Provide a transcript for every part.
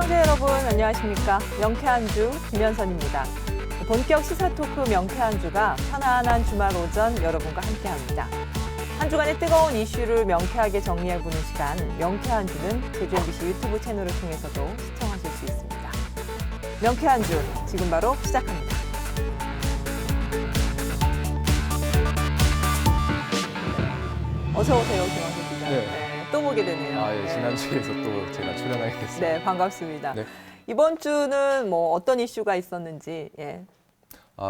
시청자 여러분 안녕하십니까? 명쾌한 주 김현선입니다. 본격 시사 토크 명쾌한 주가 편안한 주말 오전 여러분과 함께합니다. 한 주간의 뜨거운 이슈를 명쾌하게 정리해보는 시간 명쾌한 주는 제주 MBC 유튜브 채널을 통해서도 시청하실 수 있습니다. 명쾌한 주 지금 바로 시작합니다. 어서 오세요, 김원석 기자. 네. 또 보게 되네요. 예, 지난주에서 또 제가 출연하게 됐습니다. 네, 반갑습니다. 네. 이번 주는 뭐 어떤 이슈가 있었는지. 예.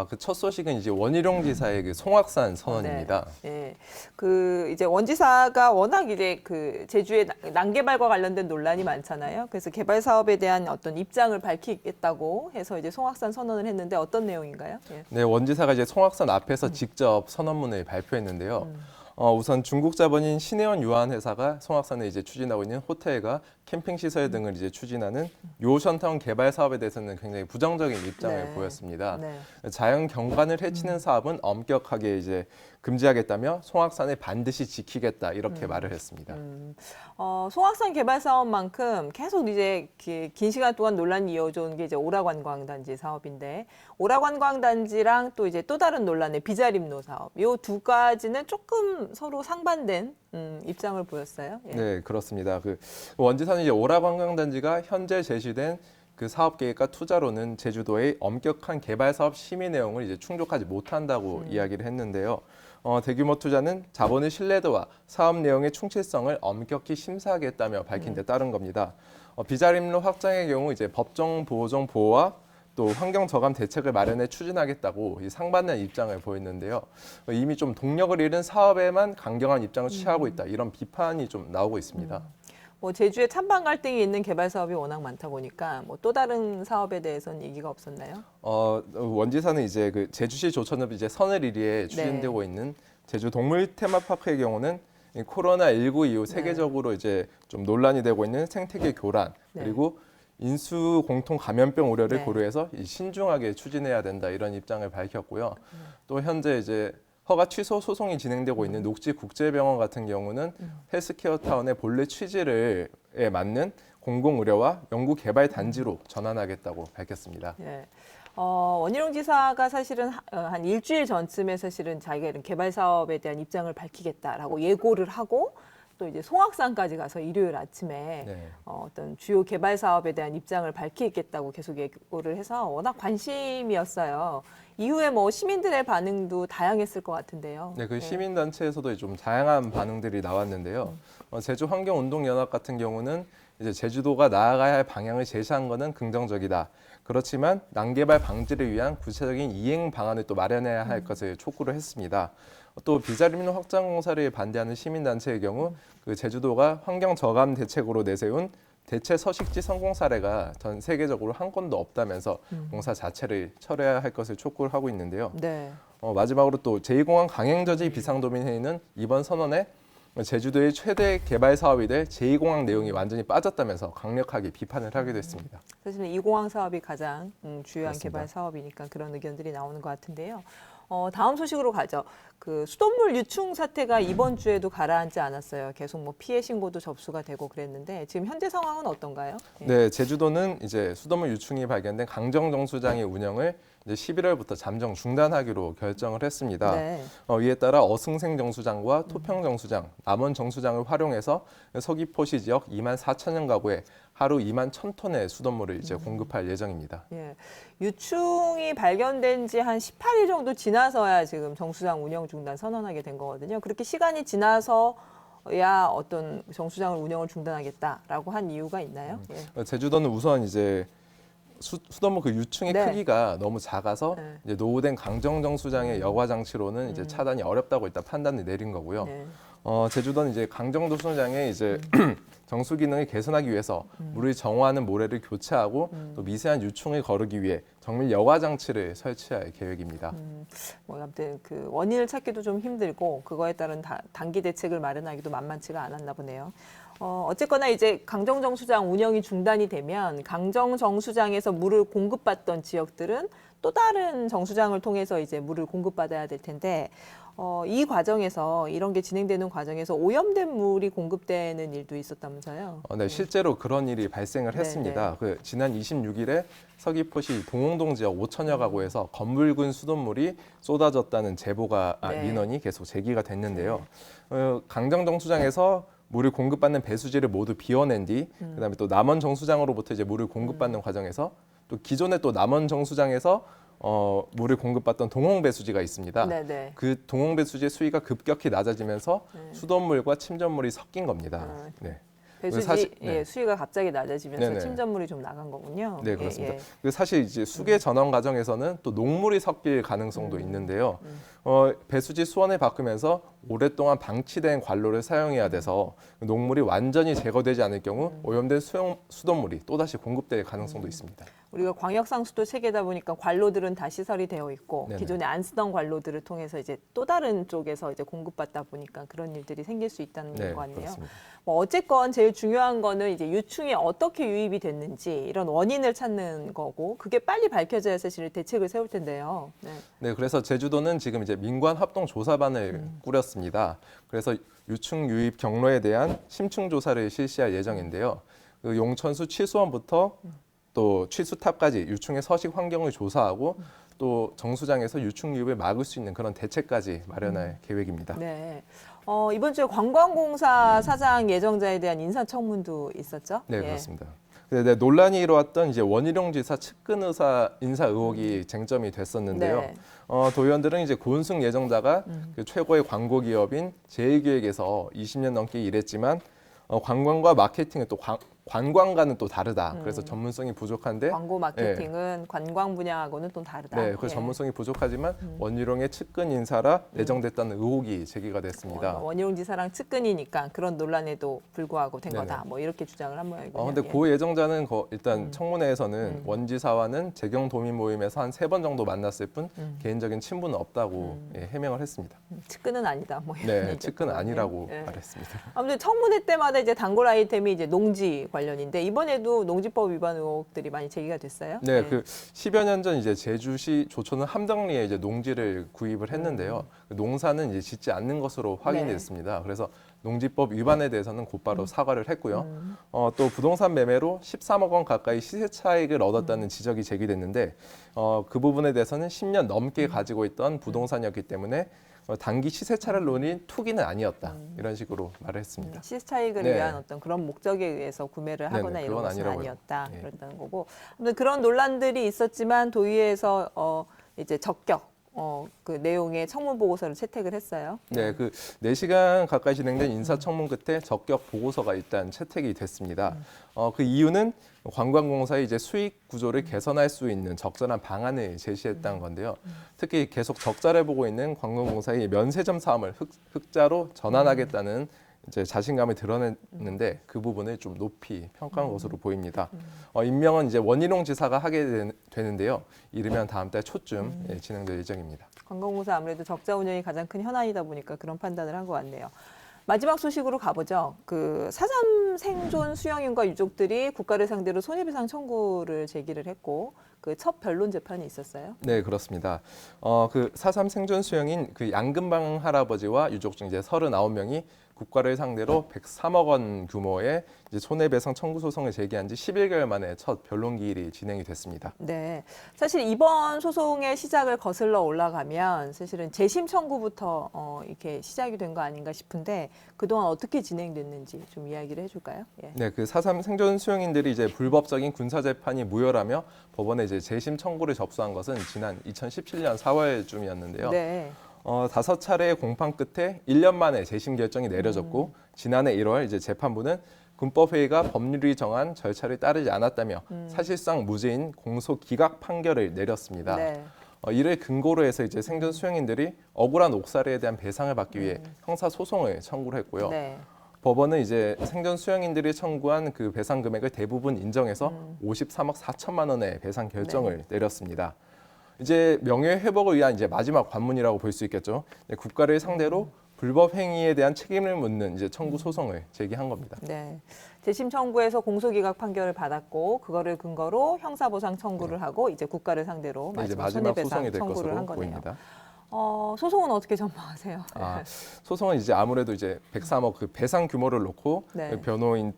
그 첫 소식은 이제 원희룡 지사의 그 송악산 선언입니다. 네. 예. 그 이제 원 지사가 워낙 이제 그 제주의 난개발과 관련된 논란이 많잖아요. 그래서 개발 사업에 대한 어떤 입장을 밝히겠다고 해서 이제 송악산 선언을 했는데 어떤 내용인가요? 예. 네, 원 지사가 이제 송악산 앞에서 직접 선언문을 발표했는데요. 우선 중국 자본인 신해원 유한회사가 송악산에 이제 추진하고 있는 호텔과 캠핑 시설 등을 이제 추진하는 요션타운 개발 사업에 대해서는 굉장히 부정적인 입장을 네. 보였습니다. 네. 자연 경관을 해치는 사업은 엄격하게 이제 금지하겠다며 송악산을 반드시 지키겠다 이렇게 말을 했습니다. 송악산 개발 사업만큼 계속 이제 긴 시간 동안 논란이 이어져 온 게 이제 오라관광단지 사업인데 오라관광단지랑 또 이제 또 다른 논란의 비자림로 사업 이 두 가지는 조금 서로 상반된 입장을 보였어요. 예. 네, 그렇습니다. 그 원지사는 이제 오라관광단지가 현재 제시된 그 사업 계획과 투자로는 제주도의 엄격한 개발 사업 심의 내용을 이제 충족하지 못한다고 이야기를 했는데요. 대규모 투자는 자본의 신뢰도와 사업 내용의 충실성을 엄격히 심사하겠다며 밝힌 데 따른 겁니다. 비자림로 확장의 경우 이제 법정 보호종 보호와 또 환경 저감 대책을 마련해 추진하겠다고 이 상반된 입장을 보였는데요. 이미 좀 동력을 잃은 사업에만 강경한 입장을 취하고 있다 이런 비판이 좀 나오고 있습니다. 뭐 제주에 찬반 갈등이 있는 개발 사업이 워낙 많다 보니까 뭐 또 다른 사업에 대해서는 얘기가 없었나요? 원지사는 이제 그 제주시 조천읍 이제 서늘 1리에 추진되고 있는 제주 동물 테마파크의 경우는 이 코로나19 이후 세계적으로 이제 좀 논란이 되고 있는 생태계 교란 그리고 인수 공통 감염병 우려를 고려해서 이 신중하게 추진해야 된다 이런 입장을 밝혔고요. 또 현재 이제 허가 취소 소송이 진행되고 있는 녹지 국제병원 같은 경우는 헬스케어 타운의 본래 취지에 맞는 공공 의료와 연구 개발 단지로 전환하겠다고 밝혔습니다. 예. 원희룡 지사가 사실은 한 일주일 전쯤에 사실은 자기가 이런 개발 사업에 대한 입장을 밝히겠다라고 예고를 하고 또 이제 송악산까지 가서 일요일 아침에 어떤 주요 개발 사업에 대한 입장을 밝히겠다고 계속 예고를 해서 워낙 관심이었어요. 이후에 뭐 시민들의 반응도 다양했을 것 같은데요. 네, 그 시민단체에서도 좀 다양한 반응들이 나왔는데요. 제주환경운동연합 같은 경우는 이제 제주도가 나아가야 할 방향을 제시한 것은 긍정적이다. 그렇지만 난개발 방지를 위한 구체적인 이행 방안을 또 마련해야 할 것을 촉구를 했습니다. 또 비자림로 확장 공사를 반대하는 시민단체의 경우 그 제주도가 환경 저감 대책으로 내세운 대체 서식지 성공 사례가 전 세계적으로 한 건도 없다면서 공사 자체를 철회해야 할 것을 촉구를 하고 있는데요. 네. 마지막으로 또 제2공항 강행저지 비상도민회의는 이번 선언에 제주도의 최대 개발 사업이 될 제2공항 내용이 완전히 빠졌다면서 강력하게 비판을 하기도 했습니다. 사실은 이 공항 사업이 가장 중요한 그렇습니다. 개발 사업이니까 그런 의견들이 나오는 것 같은데요. 다음 소식으로 가죠. 그 수돗물 유충 사태가 이번 주에도 가라앉지 않았어요. 계속 뭐 피해 신고도 접수가 되고 그랬는데 지금 현재 상황은 어떤가요? 예. 네, 제주도는 이제 수돗물 유충이 발견된 강정정수장의 운영을 이제 11월부터 잠정 중단하기로 결정을 했습니다. 네. 이에 따라 어승생 정수장과 토평 정수장, 남원 정수장을 활용해서 서귀포시 지역 2만 4천여 가구에 하루 2만 1,000톤의 수돗물을 이제 공급할 예정입니다. 예. 유충이 발견된 지 한 18일 정도 지나서야 지금 정수장 운영 중단 선언하게 된 거거든요. 그렇게 시간이 지나서야 어떤 정수장을 운영을 중단하겠다라고 한 이유가 있나요? 예. 제주도는 우선 이제 수돗물 그 유충의 크기가 너무 작아서 이제 노후된 강정정수장의 여과 장치로는 이제 차단이 어렵다고 일단 판단을 내린 거고요. 네. 제주도는 이제 강정정수장의 이제 정수 기능을 개선하기 위해서 물을 정화하는 모래를 교체하고 또 미세한 유충을 거르기 위해 정밀 여과 장치를 설치할 계획입니다. 뭐 아무튼 그 원인을 찾기도 좀 힘들고 그거에 따른 단기 대책을 마련하기도 만만치가 않았나 보네요. 어쨌거나 이제 강정정수장 운영이 중단이 되면 강정정수장에서 물을 공급받던 지역들은 또 다른 정수장을 통해서 이제 물을 공급받아야 될 텐데 이 과정에서 이런 게 진행되는 과정에서 오염된 물이 공급되는 일도 있었다면서요? 네, 실제로 그런 일이 발생을 네, 했습니다. 그 지난 26일에 서귀포시 동홍동 지역 5천여 가구에서 검붉은 수돗물이 쏟아졌다는 제보가 네. 민원이 계속 제기가 됐는데요. 강정 정수장에서 물을 공급받는 배수지를 모두 비워낸 뒤, 그다음에 또 남원 정수장으로부터 이제 물을 공급받는 과정에서 또 기존에 또 남원 정수장에서 물을 공급받던 동홍 배수지가 있습니다. 네네. 그 동홍 배수지의 수위가 급격히 낮아지면서 수돗물과 침전물이 섞인 겁니다. 네. 배수지 사실- 네. 수위가 갑자기 낮아지면서 네네. 침전물이 좀 나간 거군요. 네, 그렇습니다. 그 사실 이제 수계 전원 과정에서는 또 녹물이 섞일 가능성도 있는데요. 배수지 수원을 바꾸면서 오랫동안 방치된 관로를 사용해야 돼서 녹물이 완전히 제거되지 않을 경우 오염된 수돗물이 또다시 공급될 가능성도 있습니다. 우리가 광역상수도 체계다 보니까 관로들은 다 시설이 되어 있고 네네. 기존에 안 쓰던 관로들을 통해서 이제 또 다른 쪽에서 이제 공급받다 보니까 그런 일들이 생길 수 있다는 네, 거 같네요. 그렇습니다. 뭐 어쨌건 제일 중요한 거는 이제 유충이 어떻게 유입이 됐는지 이런 원인을 찾는 거고 그게 빨리 밝혀져야 사실 대책을 세울 텐데요. 네. 네, 그래서 제주도는 지금 이제 민관 합동 조사반을 꾸렸습니다. 그래서 유충 유입 경로에 대한 심층 조사를 실시할 예정인데요. 그 용천수 취수원부터 또 취수탑까지 유충의 서식 환경을 조사하고 또 정수장에서 유충 유입을 막을 수 있는 그런 대책까지 마련할 계획입니다. 네. 이번 주에 관광공사 사장 예정자에 대한 인사청문도 있었죠? 네, 예. 그렇습니다. 네, 논란이 일어왔던 이제 원희룡 지사 측근 의사 인사 의혹이 쟁점이 됐었는데요. 네. 도의원들은 이제 고은승 예정자가 그 최고의 광고 기업인 제일기획에서 20년 넘게 일했지만 관광과 마케팅은 또 관광과는 또 다르다. 그래서 전문성이 부족한데 광고 마케팅은 관광 분야하고는 또 다르다. 네, 그 예. 전문성이 부족하지만 원희룡의 측근 인사라 내정됐다는 의혹이 제기가 됐습니다. 원희룡 지사랑 측근이니까 그런 논란에도 불구하고 된 네네. 거다. 뭐 이렇게 주장을 한 모양이군요. 근데 예. 고 예정자는 일단 청문회에서는 원 지사와는 재경 도민 모임에서 한 3번 정도 만났을 뿐 개인적인 친분은 없다고 해명을 했습니다. 측근은 아니다. 뭐 이런 네, 얘기였던 측근은 거네요. 아니라고 예. 말했습니다. 아무튼 청문회 때마다 이제 단골 아이템이 이제 농지 관련인데 이번에도 농지법 위반 의혹들이 많이 제기가 됐어요. 네, 그 10여 년 전 이제 제주시 조촌은 함덕리에 이제 농지를 구입을 했는데요. 그 농사는 이제 짓지 않는 것으로 확인이 네. 됐습니다. 그래서 농지법 위반에 대해서는 곧바로 사과를 했고요. 또 부동산 매매로 13억 원 가까이 시세 차익을 얻었다는 지적이 제기됐는데 그 부분에 대해서는 10년 넘게 가지고 있던 부동산이었기 때문에 단기 시세차를 노린 투기는 아니었다. 이런 식으로 말을 했습니다. 시세 차익을 네. 위한 어떤 그런 목적에 의해서 구매를 하거나 네네, 이런 그건 것은 아니라고요. 아니었다. 예. 그랬다는 거고. 아무튼 그런 논란들이 있었지만 도의회에서 이제 적격 그 내용의 청문 보고서를 채택을 했어요. 네, 그 4시간 가까이 진행된 인사청문 끝에 적격 보고서가 일단 채택이 됐습니다. 그 이유는 관광공사의 이제 수익 구조를 개선할 수 있는 적절한 방안을 제시했다는 건데요. 특히 계속 적자를 보고 있는 관광공사의 면세점 사업을 흑자로 전환하겠다는 이제 자신감을 드러냈는데 그 부분을 좀 높이 평가한 것으로 보입니다. 임명은 이제 원희룡 지사가 하게 되는데요. 이르면 다음 달 초쯤 진행될 예정입니다. 관광공사 아무래도 적자 운영이 가장 큰 현안이다 보니까 그런 판단을 한 것 같네요. 마지막 소식으로 가보죠. 그 4.3 생존 수영인과 유족들이 국가를 상대로 손해배상 청구를 제기를 했고 그 첫 변론 재판이 있었어요. 네, 그렇습니다. 그 4.3 생존 수영인 그 양금방 할아버지와 유족 중 이제 39명이 국가를 상대로 103억 원 규모의 이제 손해배상 청구 소송을 제기한 지 11개월 만에 첫 변론 기일이 진행이 됐습니다. 네, 사실 이번 소송의 시작을 거슬러 올라가면 사실은 재심 청구부터 이렇게 시작이 된 거 아닌가 싶은데 그동안 어떻게 진행됐는지 좀 이야기를 해줄까요? 예. 네, 그 4.3 생존 수용인들이 이제 불법적인 군사 재판이 무효라며 법원에 이제 재심 청구를 접수한 것은 지난 2017년 4월쯤이었는데요. 네. 5차례의 공판 끝에 1년 만에 재심 결정이 내려졌고 지난해 1월 이제 재판부는 군법회의가 법률이 정한 절차를 따르지 않았다며 사실상 무죄인 공소 기각 판결을 내렸습니다. 네. 이를 근거로 해서 이제 생존 수용인들이 억울한 옥살이에 대한 배상을 받기 위해 형사 소송을 청구를 했고요. 네. 법원은 이제 생존 수용인들이 청구한 그 배상 금액을 대부분 인정해서 53억 4천만 원의 배상 결정을 내렸습니다. 이제 명예 회복을 위한 이제 마지막 관문이라고 볼 수 있겠죠. 국가를 상대로 불법 행위에 대한 책임을 묻는 이제 청구 소송을 제기한 겁니다. 네. 재심 청구에서 공소기각 판결을 받았고 그거를 근거로 형사보상 청구를 하고 이제 국가를 상대로 네, 이제 마지막 마지막 소송이 손해배상 될 청구를 것으로 한 거네요. 보입니다. 소송은 어떻게 전망하세요? 소송은 이제 아무래도 이제 103억 그 배상 규모를 놓고 네. 그 변호인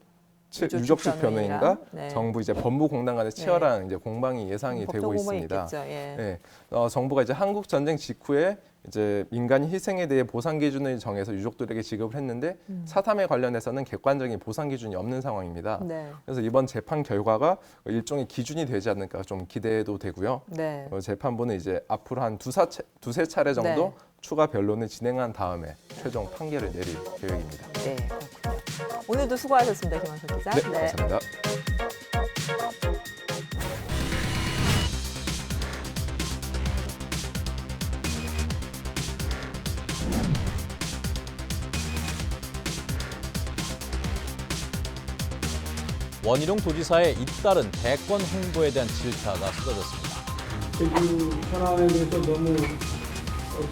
유족측 유족측 변호인과 네. 정부 이제 법무 공단 간의 치열한 이제 공방이 예상이 되고 있습니다. 예. 네. 정부가 이제 한국 전쟁 직후에 이제 민간 희생에 대해 보상 기준을 정해서 유족들에게 지급을 했는데 사탐에 관련해서는 객관적인 보상 기준이 없는 상황입니다. 네. 그래서 이번 재판 결과가 일종의 기준이 되지 않을까 좀 기대도 되고요. 네. 재판부는 이제 앞으로 한 두세 차례 정도 네. 추가 변론을 진행한 다음에 최종 판결을 내릴 계획입니다. 네, 그렇군요. 오늘도 수고하셨습니다, 김한석 기자. 네, 감사합니다. 원희룡 도지사의 잇따른 대권 행보에 대한 질타가 쏟아졌습니다. 제주 현황에 대해서 너무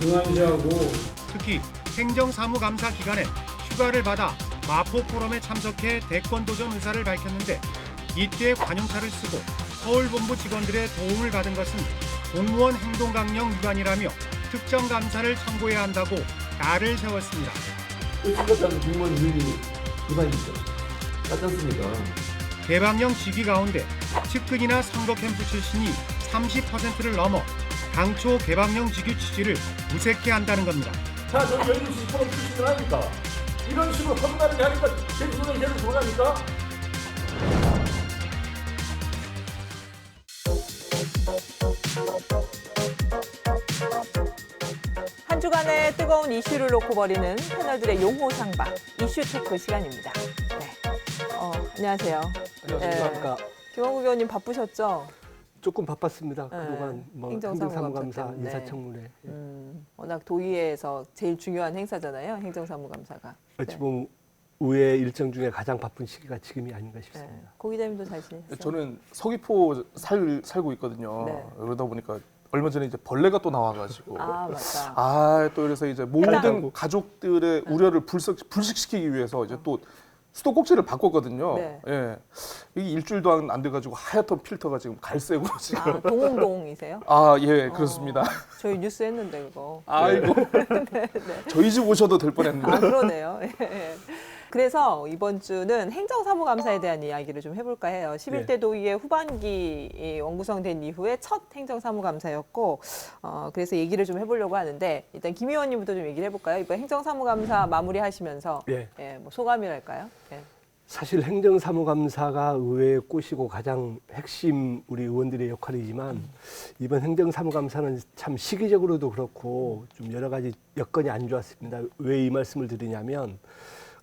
등한시하고 특히 행정사무감사 기간에 휴가를 받아 마포 포럼에 참석해 대권 도전 의사를 밝혔는데 이때 관용차를 쓰고 서울본부 직원들의 도움을 받은 것은 공무원 행동강령 위반이라며 특정 감사를 청구해야 한다고 날을 세웠습니다. 똑같은 공무원 윤리 위반이죠. 맞지 않습니까? 개방령 직위 가운데 측근이나 선거 캠프 출신이 30%를 넘어 당초 개방령 직위 취지를 무색해 한다는 겁니다. 자, 저기 열린시 포럼 출신을 하니까 이런 식으로 허무나게 하니까 제주도는 계속 돌아가니까 한 주간의 뜨거운 이슈를 놓고 벌이는 패널들의 용호 상방 이슈 토크 시간입니다. 네. 안녕하세요. 안녕하십니까. 김원국 의원님 바쁘셨죠? 조금 바빴습니다. 네. 그동안 뭐 행정사무감사 행정사무감사 때문에. 인사청문회. 워낙 도의회에서 제일 중요한 행사잖아요. 행정사무감사가. 어찌 보면 의회 일정 중에 가장 바쁜 시기가 지금이 아닌가 싶습니다. 네. 고 기자님도 잘 지내셨어요? 저는 서귀포 살고 있거든요. 네. 그러다 보니까 얼마 전에 이제 벌레가 또 나와가지고 맞다. 또 그래서 이제 모든 가족들의 우려를 불식시키기 위해서 이제 또 수도꼭지를 바꿨거든요. 네. 예, 이게 일주일도 안 돼가지고 하얗던 필터가 지금 갈색으로 지금. 동홍동이세요? 예, 그렇습니다. 저희 뉴스 했는데 그거. 아이고, 저희 집 오셔도 될 뻔했는데. 그러네요. 예. 그래서 이번 주는 행정사무감사에 대한 이야기를 좀 해볼까 해요. 11대 도의회 후반기 원구성된 이후에 첫 행정사무감사였고, 그래서 얘기를 좀 해보려고 하는데, 일단 김 의원님부터 좀 얘기를 해볼까요? 이번 행정사무감사 마무리하시면서 뭐 소감이랄까요? 예. 사실 행정사무감사가 의회의 꽃이고 가장 핵심 우리 의원들의 역할이지만 이번 행정사무감사는 참 시기적으로도 그렇고 좀 여러 가지 여건이 안 좋았습니다. 왜 이 말씀을 드리냐면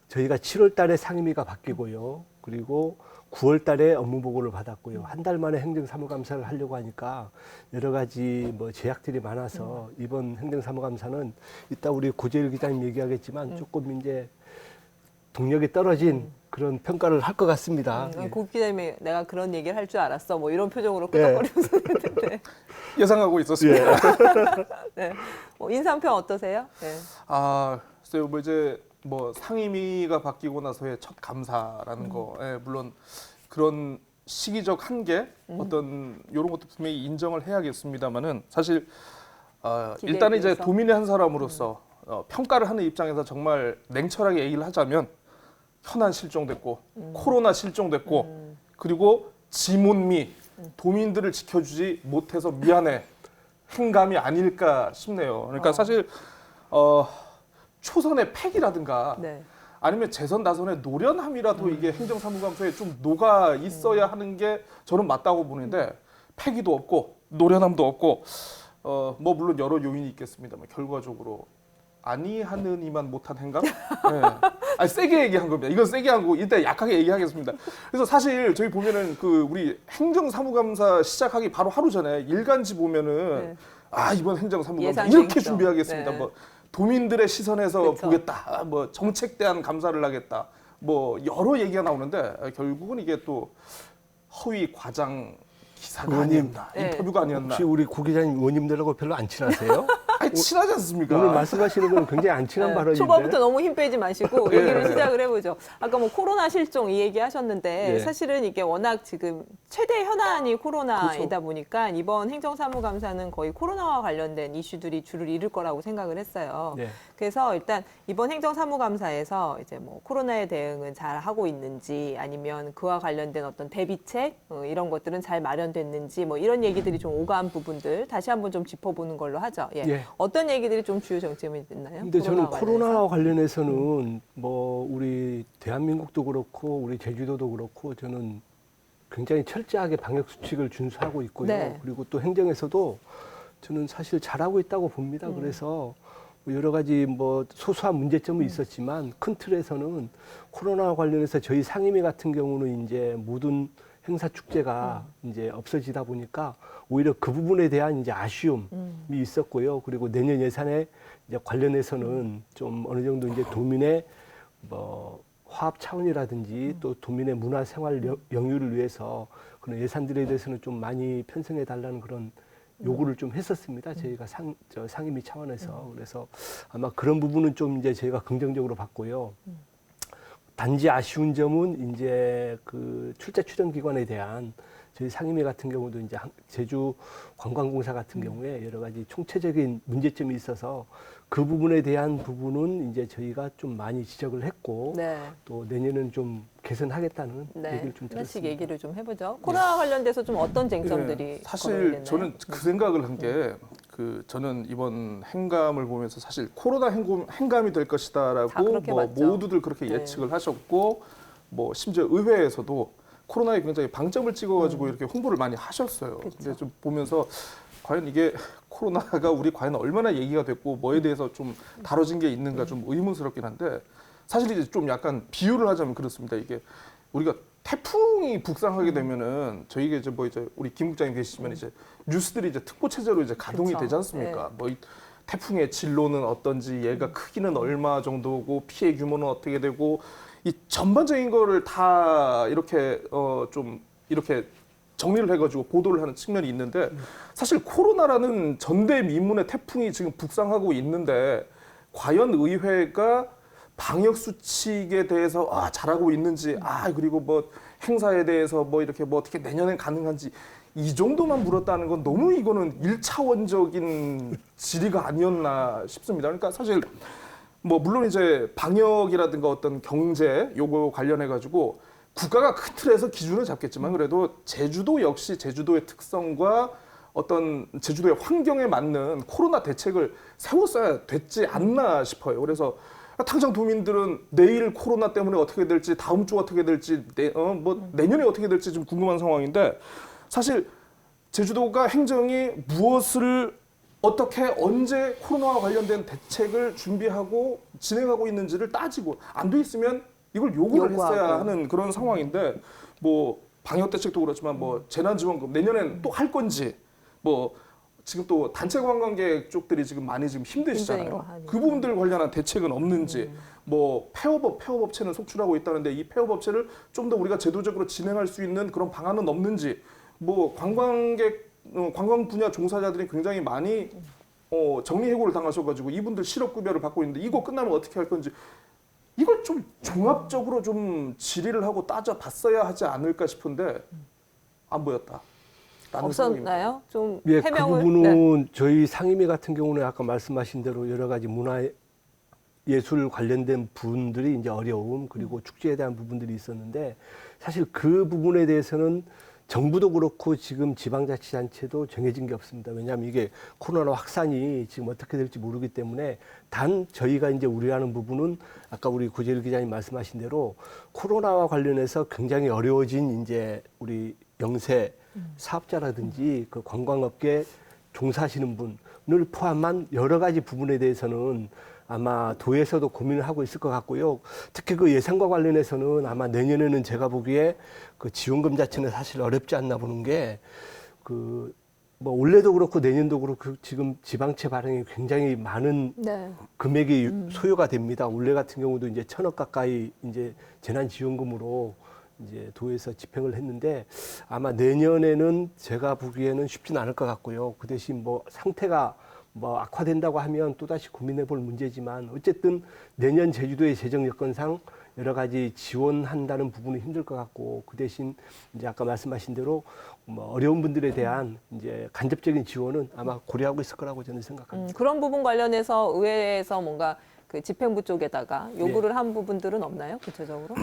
저희가 7월 달에 상임위가 바뀌고요. 그리고 9월 달에 업무보고를 받았고요. 한 달 만에 행정사무감사를 하려고 하니까 여러 가지 뭐 제약들이 많아서 이번 행정사무감사는 이따 우리 고재일 기자님 얘기하겠지만 조금 이제 동력이 떨어진 그런 평가를 할 것 같습니다. 고 기자님이 내가 그런 얘기를 할 줄 알았어. 뭐 이런 표정으로 끄덕거리면서 했는데. 예상하고 있었습니다. 네. 인상평 어떠세요? 네. 글쎄요, 뭐 이제 뭐 상임위가 바뀌고 나서의 첫 감사라는 거, 물론 그런 시기적 한계 어떤 이런 것도 분명히 인정을 해야겠습니다만은 사실 일단은 이제 도민의 한 사람으로서 평가를 하는 입장에서 정말 냉철하게 얘기를 하자면 현안 실종됐고 코로나 실종됐고 그리고 지문미 도민들을 지켜주지 못해서 미안해 행감이 아닐까 싶네요. 그러니까 사실 초선의 팩이라든가 아니면 재선 다선의 노련함이라도 이게 행정사무감사에 좀 녹아 있어야 하는 게 저는 맞다고 보는데 팩이도 없고 노련함도 없고 뭐 물론 여러 요인이 있겠습니다만 결과적으로 아니하는 이만 못한 행감? 아니, 세게 얘기한 겁니다. 이건 세게 하고 이때 약하게 얘기하겠습니다. 그래서 사실 저희 보면은 그 우리 행정사무감사 시작하기 바로 하루 전에 일간지 보면은 이번 행정사무감사 이렇게 준비하겠습니다. 뭐 도민들의 시선에서 보겠다. 뭐 정책 대한 감사를 하겠다. 뭐 여러 얘기가 나오는데 결국은 이게 또 허위 과장 기사가 아니었나, 인터뷰가 아니었나. 혹시 우리 고 기자님 의원님들하고 별로 안 친하세요? 친하지 않습니까? 오늘 말씀하시는 건 굉장히 안 친한 네, 발언인데. 초반부터 너무 힘 빼지 마시고 예. 얘기를 시작을 해보죠. 아까 뭐 코로나 실종 이 얘기 하셨는데 예. 사실은 이게 워낙 지금 최대 현안이 코로나이다 그렇죠. 보니까 이번 행정사무감사는 거의 코로나와 관련된 이슈들이 줄을 이룰 거라고 생각을 했어요. 네. 그래서 일단 이번 행정사무감사에서 이제 뭐 코로나에 대응은 잘 하고 있는지 아니면 그와 관련된 어떤 대비책 이런 것들은 잘 마련됐는지 뭐 이런 얘기들이 좀 오가는 부분들 다시 한번 좀 짚어보는 걸로 하죠. 예. 예. 어떤 얘기들이 좀 주요 정점이 됐나요? 근데 저는 관련해서? 코로나와 관련해서는 뭐 우리 대한민국도 그렇고 우리 제주도도 그렇고 저는 굉장히 철저하게 방역 수칙을 준수하고 있고요. 네. 그리고 또 행정에서도 저는 사실 잘하고 있다고 봅니다. 그래서 여러 가지 뭐 소소한 문제점은 있었지만 큰 틀에서는 코로나와 관련해서 저희 상임위 같은 경우는 이제 모든 행사 축제가 이제 없어지다 보니까 오히려 그 부분에 대한 이제 아쉬움이 있었고요. 그리고 내년 예산에 이제 관련해서는 좀 어느 정도 이제 도민의 뭐 화합 차원이라든지 또 도민의 문화 생활 영유를 위해서 그런 예산들에 대해서는 좀 많이 편성해 달라는 그런 요구를 좀 했었습니다. 저희가 상임위 차원에서. 그래서 아마 그런 부분은 좀 이제 저희가 긍정적으로 봤고요. 단지 아쉬운 점은 이제 그 출자 출연 기관에 대한 저희 상임위 같은 경우도 이제 제주 관광공사 같은 경우에 여러 가지 총체적인 문제점이 있어서 그 부분에 대한 부분은 이제 저희가 좀 많이 지적을 했고 네. 또 내년은 좀 개선하겠다는 네. 얘기를 좀 하나씩 들었습니다. 얘기를 좀 해보죠. 코로나 관련돼서 좀 어떤 쟁점들이 예, 사실 거론됐나요? 저는 그 생각을 한 게 저는 이번 행감을 보면서 사실 코로나 행감이 될 다 것이다라고 그렇게 뭐 봤죠. 모두들 그렇게 네. 예측을 하셨고 뭐 심지어 의회에서도 코로나에 굉장히 방점을 찍어가지고 이렇게 홍보를 많이 하셨어요. 근데 좀 보면서 과연 이게 코로나가 우리 과연 얼마나 얘기가 됐고 뭐에 대해서 좀 다뤄진 게 있는가 좀 의문스럽긴 한데 사실 이제 좀 약간 비유를 하자면 그렇습니다. 이게 우리가 태풍이 북상하게 되면은 저희가 이제 뭐 이제 우리 김 국장님 계시지만 이제 뉴스들이 이제 특보 체제로 이제 가동이 그쵸. 되지 않습니까? 뭐 이 태풍의 진로는 어떤지, 얘가 크기는 얼마 정도고 피해 규모는 어떻게 되고 이 전반적인 거를 다 이렇게 좀 이렇게 정리를 해가지고 보도를 하는 측면이 있는데 사실 코로나라는 전대미문의 태풍이 지금 북상하고 있는데 과연 의회가 방역 수칙에 대해서 잘하고 있는지 그리고 뭐 행사에 대해서 뭐 이렇게 뭐 어떻게 내년엔 가능한지 이 정도만 물었다는 건 너무 이거는 1차원적인 질의가 아니었나 싶습니다. 그러니까 사실 뭐 물론 이제 방역이라든가 어떤 경제 요거 관련해 가지고 국가가 큰 틀에서 기준을 잡겠지만 그래도 제주도 역시 제주도의 특성과 어떤 제주도의 환경에 맞는 코로나 대책을 세웠어야 됐지 않나 싶어요. 그래서 당장 도민들은 내일 코로나 때문에 어떻게 될지 다음 주 어떻게 될지 내년에 어떻게 될지 좀 궁금한 상황인데 사실 제주도가 행정이 무엇을 어떻게 언제 코로나와 관련된 대책을 준비하고 진행하고 있는지를 따지고 안 돼 있으면 이걸 요구를 요구하고. 했어야 하는 그런 상황인데 뭐 방역 대책도 그렇지만 뭐 재난지원금 내년엔 또 할 건지 뭐 지금 또 단체 관광객 쪽들이 지금 많이 지금 힘든 거 힘드시잖아요. 하니까. 그 부분들 관련한 대책은 없는지 뭐 폐업업체는 속출하고 있다는데 이 폐업업체를 좀 더 우리가 제도적으로 진행할 수 있는 그런 방안은 없는지 뭐 관광 분야 종사자들이 굉장히 많이 정리해고를 당하셔가지고 이분들 실업급여를 받고 있는데 이거 끝나면 어떻게 할 건지 이걸 좀 종합적으로 좀 질의를 하고 따져봤어야 하지 않을까 싶은데 안 보였다. 없었나요? 좀 예, 그 해명을. 부분은 저희 상임위 같은 경우는 아까 말씀하신 대로 여러 가지 문화 예술 관련된 분들이 이제 어려움 그리고 축제에 대한 부분들이 있었는데 사실 그 부분에 대해서는 정부도 그렇고 지금 지방자치단체도 정해진 게 없습니다. 왜냐하면 이게 코로나 확산이 지금 어떻게 될지 모르기 때문에 단 저희가 이제 우려하는 부분은 아까 우리 고재일 기자님 말씀하신 대로 코로나와 관련해서 굉장히 어려워진 이제 우리 영세 사업자라든지 그 관광업계 종사하시는 분을 포함한 여러 가지 부분에 대해서는 아마 도에서도 고민을 하고 있을 것 같고요. 특히 그 예산과 관련해서는 아마 내년에는 제가 보기에 그 지원금 자체는 사실 어렵지 않나 보는 게 그 뭐 올해도 그렇고 내년도 그렇고 지금 지방채 발행이 굉장히 많은 네. 금액이 소요가 됩니다. 올해 같은 경우도 이제 1,000억 가까이 이제 재난지원금으로 이제 도에서 집행을 했는데 아마 내년에는 제가 보기에는 쉽지는 않을 것 같고요. 그 대신 뭐 상태가 뭐 악화된다고 하면 또다시 고민해 볼 문제지만 어쨌든 내년 제주도의 재정 여건상 여러 가지 지원한다는 부분은 힘들 것 같고 그 대신 이제 아까 말씀하신 대로 뭐 어려운 분들에 대한 이제 간접적인 지원은 아마 고려하고 있을 거라고 저는 생각합니다. 그런 부분 관련해서 의회에서 뭔가 그 집행부 쪽에다가 요구를 한 부분들은 없나요? 구체적으로?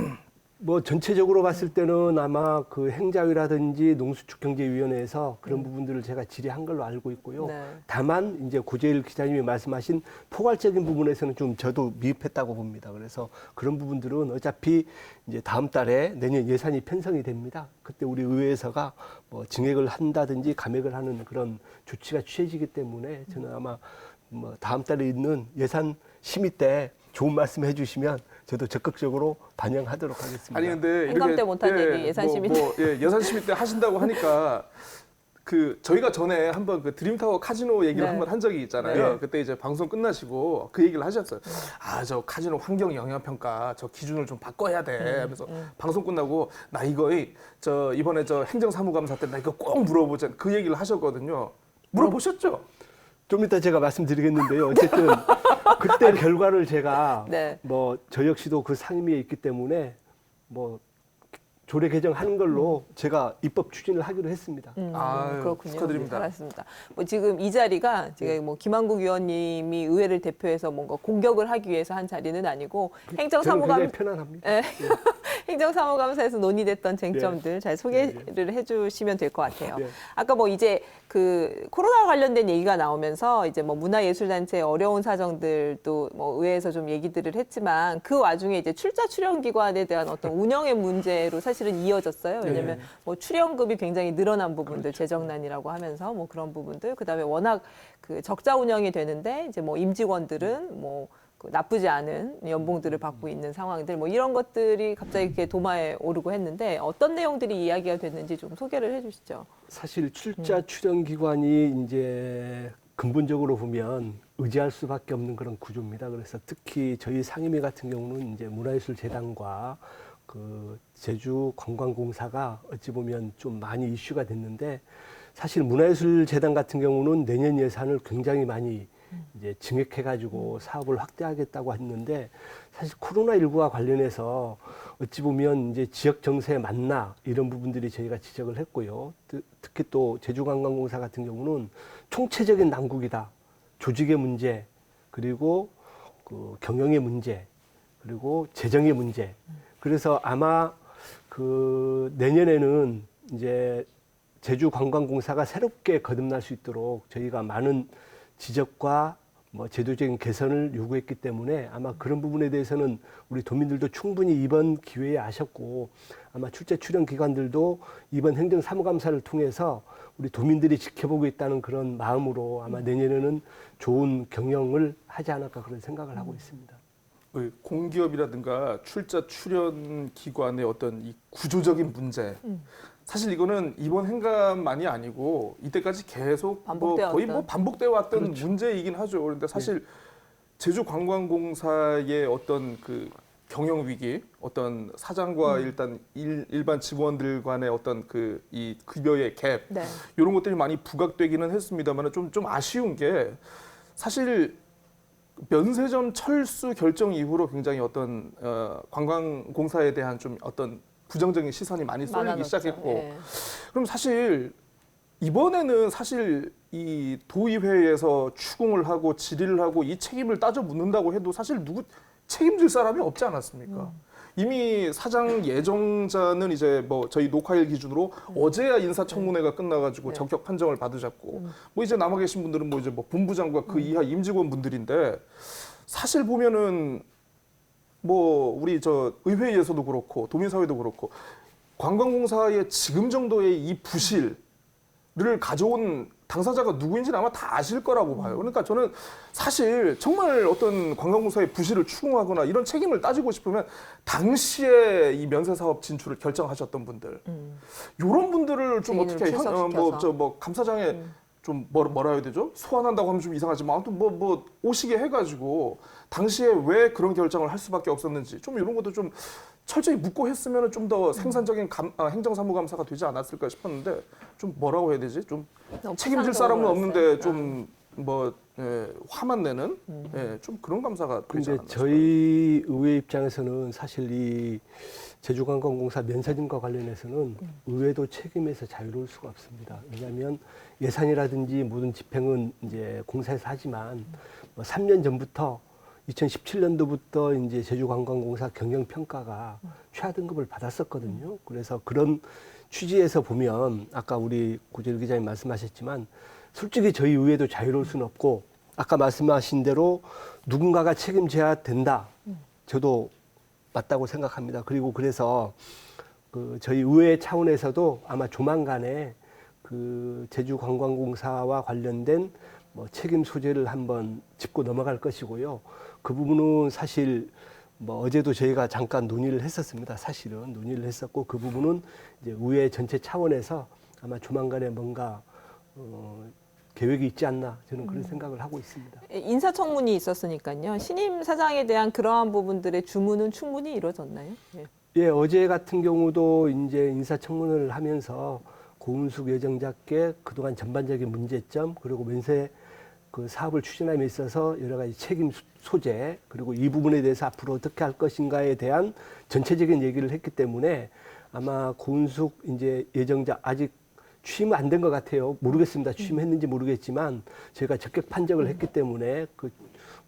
뭐 전체적으로 봤을 때는 아마 그 행자위라든지 농수축경제위원회에서 그런 부분들을 제가 질의한 걸로 알고 있고요. 네. 다만 이제 고재일 기자님이 말씀하신 포괄적인 부분에서는 좀 저도 미흡했다고 봅니다. 그래서 그런 부분들은 어차피 이제 다음 달에 내년 예산이 편성이 됩니다. 그때 우리 의회에서가 뭐 증액을 한다든지 감액을 하는 그런 조치가 취해지기 때문에 저는 아마 뭐 다음 달에 있는 예산 심의 때 좋은 말씀 해주시면 저도 적극적으로 반영하도록 하겠습니다. 아니 근데 행감 때 못한 얘기 예산 심의 때. 예산 심의 때 하신다고 하니까 그 저희가 전에 한번 그 드림타워 카지노 얘기를 네. 한번 한 적이 있잖아요. 네. 그때 이제 방송 끝나시고 그 얘기를 하셨어요. 아, 저 카지노 환경 영향 평가 저 기준을 좀 바꿔야 돼. 하면서 방송 끝나고 나 이거 저 이번에 저 행정사무감사 때 나 이거 꼭 물어보자. 그 얘기를 하셨거든요. 물어보셨죠? 좀 이따 제가 말씀드리겠는데요. 어쨌든 그때 결과를 제가 네. 뭐 저 역시도 그 상임위에 있기 때문에 뭐 조례 개정하는 걸로 제가 입법 추진을 하기로 했습니다. 아유, 그렇군요. 축하드립니다. 잘하셨습니다. 뭐 지금 이 자리가 지금 뭐 김한국 의원님이 의회를 대표해서 뭔가 공격을 하기 위해서 한 자리는 아니고 저는 행정사무감 굉장히 편안합니다. 네. 행정사무감사에서 논의됐던 쟁점들 잘 소개를 해주시면 될 것 같아요. 네. 아까 뭐 이제 그 코로나 관련된 얘기가 나오면서 이제 뭐 문화예술단체의 어려운 사정들도 뭐 의회에서 좀 얘기들을 했지만 그 와중에 이제 출자 출연기관에 대한 어떤 운영의 문제로 사실은 이어졌어요. 왜냐하면 뭐 출연급이 굉장히 늘어난 부분들 재정난이라고 하면서 뭐 그런 부분들 그다음에 워낙 그 적자 운영이 되는데 이제 뭐 임직원들은 뭐 그 나쁘지 않은 연봉들을 받고 있는 상황들 뭐 이런 것들이 갑자기 이렇게 도마에 오르고 했는데 어떤 내용들이 이야기가 됐는지 좀 소개를 해주시죠. 사실 출자 출연 기관이 이제 근본적으로 보면 의지할 수밖에 없는 그런 구조입니다. 그래서 특히 저희 상임위 같은 경우는 이제 문화예술재단과 그 제주관광공사가 어찌 보면 좀 많이 이슈가 됐는데 사실 문화예술재단 같은 경우는 내년 예산을 굉장히 많이 이제 증액해가지고 사업을 확대하겠다고 했는데 사실 코로나19와 관련해서 어찌 보면 이제 지역 정세에 맞나 이런 부분들이 저희가 지적을 했고요. 특히 또 제주관광공사 같은 경우는 총체적인 난국이다. 조직의 문제 그리고 그 경영의 문제 그리고 재정의 문제. 그래서 아마 그 내년에는 이제 제주관광공사가 새롭게 거듭날 수 있도록 저희가 많은 지적과 뭐 제도적인 개선을 요구했기 때문에 아마 그런 부분에 대해서는 우리 도민들도 충분히 이번 기회에 아셨고 아마 출제 출연 기관들도 이번 행정사무감사를 통해서 우리 도민들이 지켜보고 있다는 그런 마음으로 아마 내년에는 좋은 경영을 하지 않을까 그런 생각을 하고 있습니다. 공기업이라든가 출자 출연 기관의 어떤 이 구조적인 문제. 사실 이거는 이번 행감만이 아니고 이때까지 계속 뭐 거의 뭐 반복되어 왔던 그렇죠. 문제이긴 하죠. 그런데 사실 제주관광공사의 어떤 그 경영 위기, 어떤 사장과 일단 일반 직원들 간의 어떤 그 이 급여의 갭 네. 이런 것들이 많이 부각되기는 했습니다만 좀 아쉬운 게 사실 면세점 철수 결정 이후로 굉장히 어떤 관광공사에 대한 좀 어떤 부정적인 시선이 많이 쏠리기 많아졌죠. 시작했고 예. 그럼 사실 이번에는 사실 이 도의회에서 추궁을 하고 질의를 하고 이 책임을 따져 묻는다고 해도 사실 누구 책임질 사람이 없지 않았습니까? 이미 사장 예정자는 이제 뭐 저희 녹화일 기준으로 어제야 인사청문회가 끝나가지고 네. 적격 판정을 받으셨고 뭐 이제 남아 계신 분들은 뭐 이제 뭐 본부장과 그 이하 임직원 분들인데 사실 보면은 뭐 우리 저 의회에서도 그렇고 도민사회도 그렇고 관광공사의 지금 정도의 이 부실을 가져온 당사자가 누구인지는 아마 다 아실 거라고 봐요. 그러니까 저는 사실 정말 어떤 관광공사의 부실을 추궁하거나 이런 책임을 따지고 싶으면 당시에 이 면세사업 진출을 결정하셨던 분들 이런 분들을 좀 어떻게 뭐 감사장에 좀 뭐라 해야 되죠? 소환한다고 하면 좀 이상하지만 아무튼 뭐 오시게 해가지고 당시에 왜 그런 결정을 할 수밖에 없었는지 좀 이런 것도 좀 철저히 묻고 했으면 좀 더 생산적인 행정사무감사가 되지 않았을까 싶었는데 좀 뭐라고 해야 되지? 좀 책임질 사람은 없는데 좀 뭐 화만 내는 좀 그런 감사가 되지 근데 않았나 싶어요. 저희 의회 입장에서는 사실 이 제주관광공사 면사님과 관련해서는 의회도 책임에서 자유로울 수가 없습니다. 왜냐하면 예산이라든지 모든 집행은 이제 공사에서 하지만 뭐 3년 전부터 2017년도부터 이제 제주관광공사 경영평가가 최하 등급을 받았었거든요. 그래서 그런 취지에서 보면 아까 우리 고재일 기자님 말씀하셨지만 솔직히 저희 의회도 자유로울 수는 없고 아까 말씀하신 대로 누군가가 책임져야 된다. 저도 맞다고 생각합니다. 그리고 그래서 그 저희 의회 차원에서도 아마 조만간에 그 제주관광공사와 관련된 뭐 책임 소재를 한번 짚고 넘어갈 것이고요. 그 부분은 사실 뭐 어제도 저희가 잠깐 논의를 했었습니다. 사실은 논의를 했었고 그 부분은 이제 의회 전체 차원에서 아마 조만간에 뭔가 계획이 있지 않나 저는 그런 생각을 하고 있습니다. 인사청문이 있었으니까요. 신임 사장에 대한 그러한 부분들의 주문은 충분히 이루어졌나요? 예. 예, 어제 같은 경우도 이제 인사청문을 하면서 고은숙 예정자께 그동안 전반적인 문제점 그리고 면세 그 사업을 추진함에 있어서 여러 가지 책임 소재 그리고 이 부분에 대해서 앞으로 어떻게 할 것인가에 대한 전체적인 얘기를 했기 때문에 아마 고은숙 이제 예정자 아직 취임 안 된 것 같아요. 모르겠습니다. 취임했는지 모르겠지만 제가 적격 판정을 했기 때문에 그